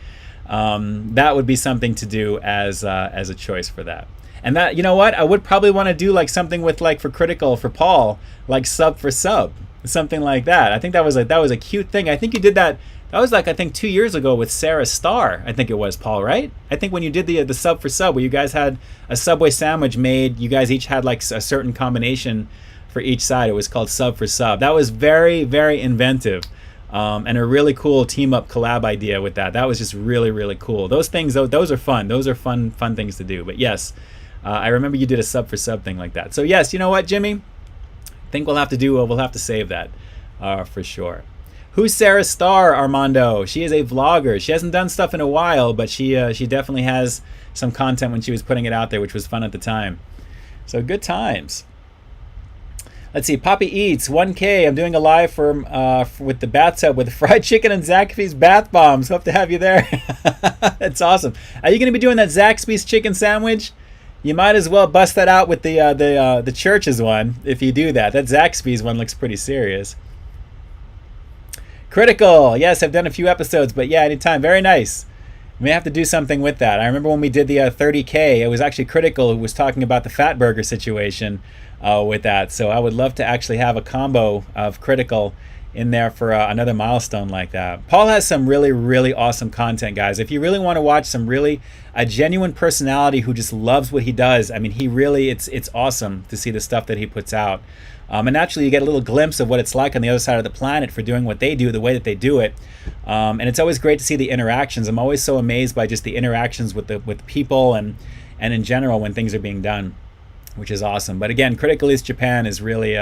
Speaker 1: that would be something to do as a choice for that. And that, you know what, I would probably want to do like something with like for Critical, for Paul, like sub for sub, something like that. I think that was a cute thing. I think you did that. That was like, I think 2 years ago with Sarah Starr, I think it was, Paul, right? I think when you did the sub for sub, where you guys had a Subway sandwich made, you guys each had like a certain combination for each side. It was called sub for sub. That was very, very inventive, and a really cool team up collab idea with that. That was just really, really cool. Those things, those are fun. Those are fun things to do. But yes, I remember you did a sub for sub thing like that. So yes, you know what, Jimmy? I think we'll have to save that for sure. Who's Sarah Starr, Armando? She is a vlogger. She hasn't done stuff in a while, but she definitely has some content when she was putting it out there, which was fun at the time. So good times. Let's see. Poppy Eats 1K. I'm doing a live with the bathtub with fried chicken and Zaxby's bath bombs. Hope to have you there. That's awesome. Are you going to be doing that Zaxby's chicken sandwich? You might as well bust that out with the Church's one if you do that. That Zaxby's one looks pretty serious. Critical, yes, I've done a few episodes, but yeah, anytime. Very nice. We may have to do something with that. I remember when we did the 30K, it was actually Critical who was talking about the Fat Burger situation with that. So I would love to actually have a combo of Critical in there for another milestone like that. Paul has some really, really awesome content, guys. If you really want to watch a genuine personality who just loves what he does, I mean, he really, it's awesome to see the stuff that he puts out. And naturally, you get a little glimpse of what it's like on the other side of the planet for doing what they do, the way that they do it. And it's always great to see the interactions. I'm always so amazed by just the interactions with people and in general when things are being done, which is awesome. But again, Critical East Japan is really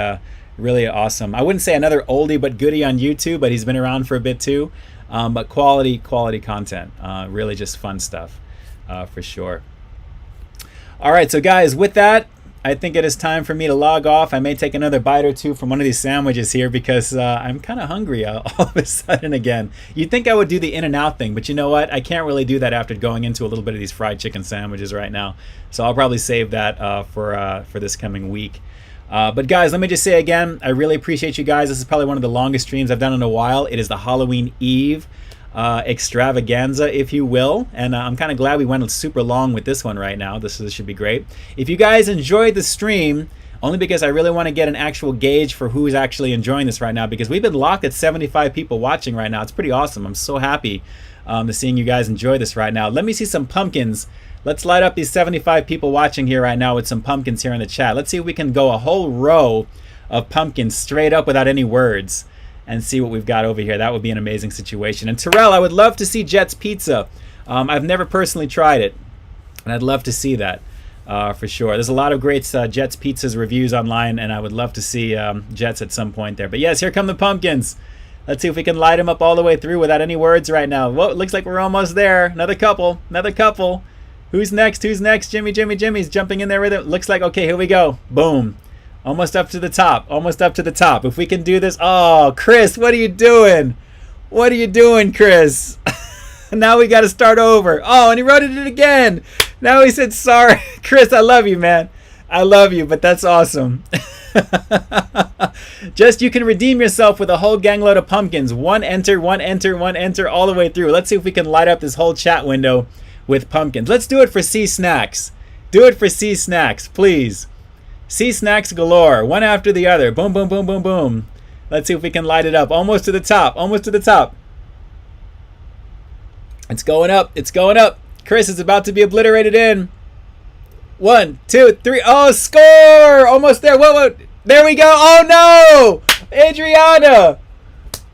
Speaker 1: really awesome. I wouldn't say another oldie but goodie on YouTube, but he's been around for a bit too. But quality content, really just fun stuff for sure. All right, so guys, with that, I think it is time for me to log off. I may take another bite or two from one of these sandwiches here because I'm kind of hungry all of a sudden again. You'd think I would do the In-N-Out thing, but you know what? I can't really do that after going into a little bit of these fried chicken sandwiches right now. So I'll probably save that for this coming week. But guys, let me just say again, I really appreciate you guys. This is probably one of the longest streams I've done in a while. It is the Halloween Eve extravaganza, if you will, and I'm kind of glad we went super long with this one right now. This should be great. If you guys enjoyed the stream, only because I really want to get an actual gauge for who's actually enjoying this right now, because we've been locked at 75 people watching right now. It's pretty awesome. I'm so happy to seeing you guys enjoy this right now. Let me see some pumpkins. Let's light up these 75 people watching here right now with some pumpkins here in the chat. Let's see if we can go a whole row of pumpkins straight up without any words and see what we've got over here. That would be an amazing situation. And Terrell, I would love to see Jet's Pizza. I've never personally tried it, and I'd love to see that for sure. There's a lot of great Jet's Pizzas reviews online, and I would love to see Jet's at some point there. But yes, here come the pumpkins. Let's see if we can light them up all the way through without any words right now. Whoa, it looks like we're almost there. Another couple. Another couple. Who's next? Who's next? Jimmy's jumping in there with it. Looks like, okay, here we go. Boom. Almost up to the top. Almost up to the top. If we can do this. Oh, Chris, what are you doing? What are you doing, Chris? Now we got to start over. Oh, and he wrote it again. Now he said sorry. Chris, I love you, man. I love you, but that's awesome. Just you can redeem yourself with a whole gangload of pumpkins. One enter, all the way through. Let's see if we can light up this whole chat window with pumpkins. Let's do it for C Snacks. Do it for C Snacks, please. C Snacks galore, one after the other. Boom, boom, boom, boom, boom. Let's see if we can light it up. Almost to the top. Almost to the top. It's going up. It's going up. Chris is about to be obliterated in. 1, 2, 3. Oh, score! Almost there. Whoa. There we go. Oh, no! Adriana!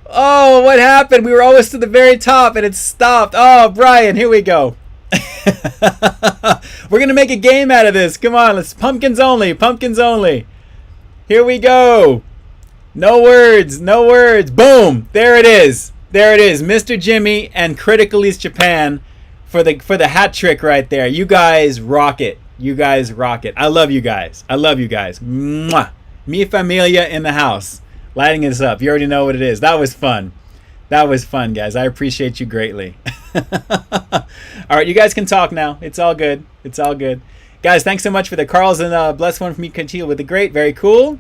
Speaker 1: Oh, what happened? We were almost to the very top and it stopped. Oh, Brian, here we go. We're gonna make a game out of this. Come on, let's pumpkins only. Pumpkins only. Here we go. No words. No words. Boom. There it is. There it is. Mr. Jimmy and Critical East Japan for the hat trick right there. You guys rock it. You guys rock it. I love you guys. I love you guys. Mwah. Mi familia in the house. Lighting this up. You already know what it is. That was fun. That was fun, guys. I appreciate you greatly. All right, you guys can talk now. It's all good. It's all good. Guys, thanks so much for the Carls, and bless one from me continue with the great. Very cool.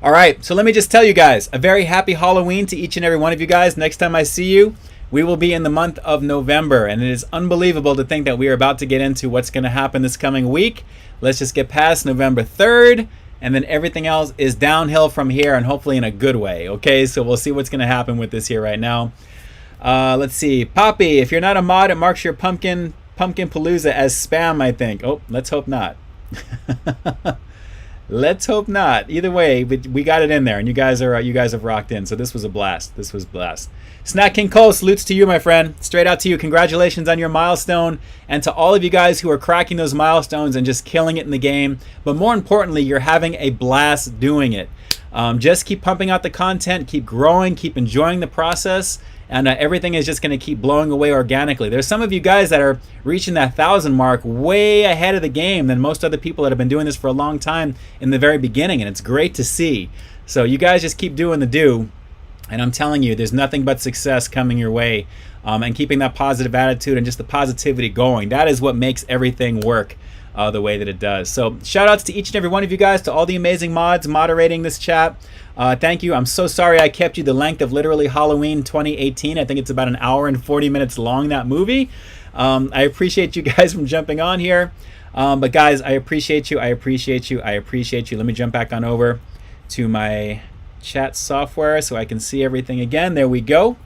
Speaker 1: All right, so let me just tell you guys, a very happy Halloween to each and every one of you guys. Next time I see you, we will be in the month of November, and it is unbelievable to think that we are about to get into what's going to happen this coming week. Let's just get past November 3rd, and then everything else is downhill from here, and hopefully in a good way. Okay, so we'll see what's going to happen with this here right now. Let's see. Poppy, if you're not a mod, it marks your Pumpkin Palooza as spam, I think. Oh, let's hope not. Let's hope not. Either way, we got it in there, and you guys have rocked in. So this was a blast. This was a blast. Snack King Cole, salutes to you, my friend. Straight out to you. Congratulations on your milestone, and to all of you guys who are cracking those milestones and just killing it in the game. But more importantly, you're having a blast doing it. Just keep pumping out the content, keep growing, keep enjoying the process, and everything is just going to keep blowing away organically. There's some of you guys that are reaching that 1,000 mark way ahead of the game than most other people that have been doing this for a long time in the very beginning, and it's great to see. So you guys just keep doing the do, and I'm telling you, there's nothing but success coming your way, and keeping that positive attitude and just the positivity going. That is what makes everything work the way that it does. So shout outs to each and every one of you guys, to all the amazing mods moderating this chat. Thank you. I'm so sorry I kept you the length of literally Halloween 2018. I think it's about an hour and 40 minutes long, that movie. I appreciate you guys from jumping on here. But guys, I appreciate you. I appreciate you. I appreciate you. Let me jump back on over to my chat software so I can see everything again. There we go.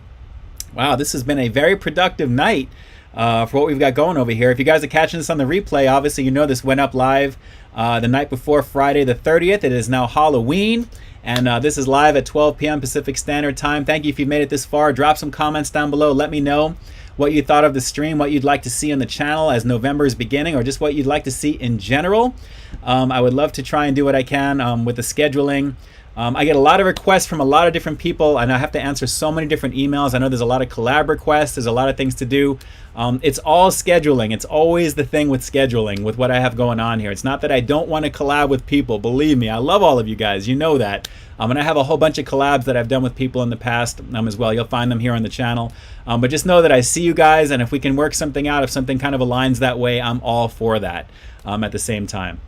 Speaker 1: Wow, this has been a very productive night for what we've got going over here. If you guys are catching this on the replay, obviously you know this went up live the night before Friday the 30th. It is now Halloween, and this is live at 12 p.m. Pacific Standard Time. Thank you if you've made it this far. Drop some comments down below. Let me know what you thought of the stream, what you'd like to see on the channel as November is beginning, or just what you'd like to see in general. I would love to try and do what I can with the scheduling I get a lot of requests from a lot of different people, and I have to answer so many different emails. I know there's a lot of collab requests. There's a lot of things to do. It's all scheduling. It's always the thing with scheduling, with what I have going on here. It's not that I don't want to collab with people. Believe me, I love all of you guys. You know that. And I have a whole bunch of collabs that I've done with people in the past as well. You'll find them here on the channel. But just know that I see you guys, and if we can work something out, if something kind of aligns that way, I'm all for that at the same time.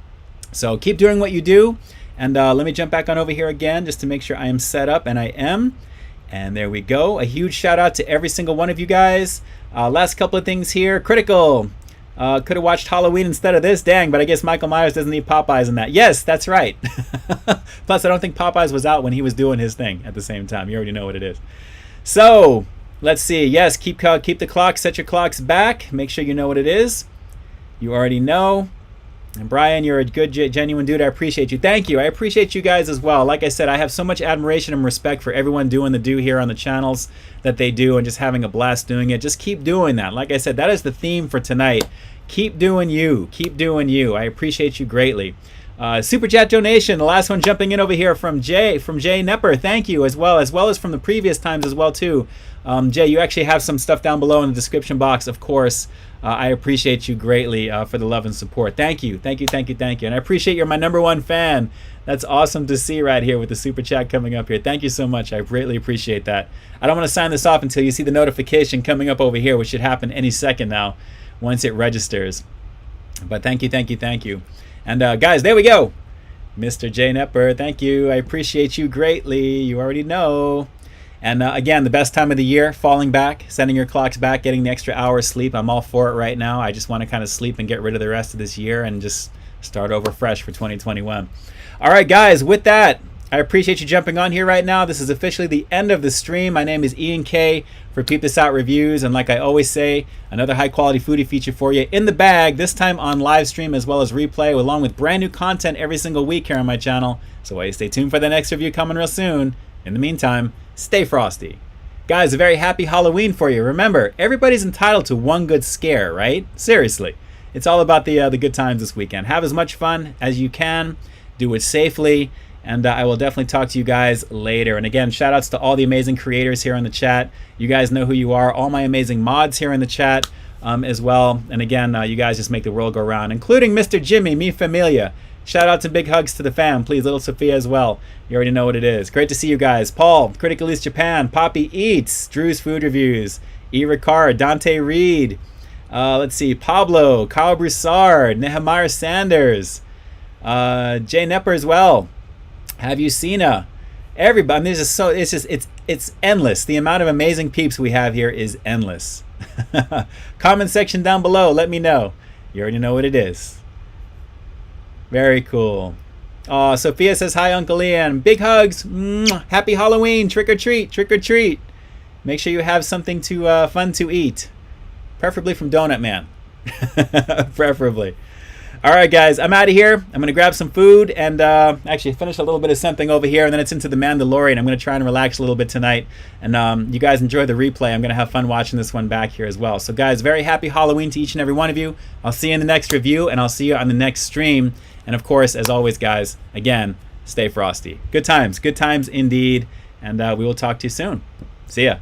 Speaker 1: So keep doing what you do. And let me jump back on over here again just to make sure I am set up, and I am. And there we go. A huge shout out to every single one of you guys. Last couple of things here. Critical. Could have watched Halloween instead of this. Dang, but I guess Michael Myers doesn't need Popeyes in that. Yes, that's right. Plus, I don't think Popeyes was out when he was doing his thing at the same time. You already know what it is. So, let's see. Yes, keep the clock. Set your clocks back. Make sure you know what it is. You already know. And Brian, you're a good, genuine dude. I appreciate you. Thank you. I appreciate you guys as well. Like I said, I have so much admiration and respect for everyone doing the do here on the channels that they do and just having a blast doing it. Just keep doing that. Like I said, that is the theme for tonight. Keep doing you. Keep doing you. I appreciate you greatly. Super chat donation. The last one jumping in over here from Jay Nepper. Thank you as well as from the previous times as well too. Jay, you actually have some stuff down below in the description box, of course. I appreciate you greatly for the love and support. Thank you. Thank you. Thank you. Thank you. And I appreciate you're my #1 fan. That's awesome to see right here with the super chat coming up here. Thank you so much. I greatly appreciate that. I don't want to sign this off until you see the notification coming up over here, which should happen any second now once it registers. But thank you. Thank you. Thank you. And guys, there we go. Mr. J Nepper, thank you. I appreciate you greatly. You already know. And again, the best time of the year, falling back, setting your clocks back, getting the extra hour of sleep. I'm all for it right now. I just want to kind of sleep and get rid of the rest of this year and just start over fresh for 2021. All right, guys, with that, I appreciate you jumping on here right now. This is officially the end of the stream. My name is Ian K for Peep This Out Reviews. And like I always say, another high-quality foodie feature for you in the bag, this time on live stream as well as replay, along with brand new content every single week here on my channel. So while you stay tuned for the next review coming real soon, in the meantime, stay frosty. Guys, a very happy Halloween for you. Remember, everybody's entitled to one good scare, right? Seriously. It's all about the good times this weekend. Have as much fun as you can. Do it safely. And I will definitely talk to you guys later. And again, shout outs to all the amazing creators here in the chat. You guys know who you are. All my amazing mods here in the chat as well. And again, you guys just make the world go round, including Mr. Jimmy, Mi Familia. Shout out to big hugs to the fam. Please, little Sophia as well. You already know what it is. Great to see you guys. Paul, Critical East Japan, Poppy Eats, Drew's Food Reviews, E. Ricard, Dante Reed. Let's see, Pablo, Kyle Broussard, Nehemiah Sanders, Jay Nepper as well. Have you seen everybody? I mean, it's endless. The amount of amazing peeps we have here is endless. Comment section down below. Let me know. You already know what it is. Very cool. Sophia says hi, Uncle Ian. Big hugs. Mwah. Happy Halloween. Trick or treat. Trick or treat. Make sure you have something fun to eat, preferably from Donut Man. Preferably. All right, guys, I'm out of here. I'm going to grab some food and actually finish a little bit of something over here, and then it's into The Mandalorian. I'm going to try and relax a little bit tonight. And you guys enjoy the replay. I'm going to have fun watching this one back here as well. So, guys, very happy Halloween to each and every one of you. I'll see you in the next review, and I'll see you on the next stream. And, of course, as always, guys, again, stay frosty. Good times indeed. And we will talk to you soon. See ya.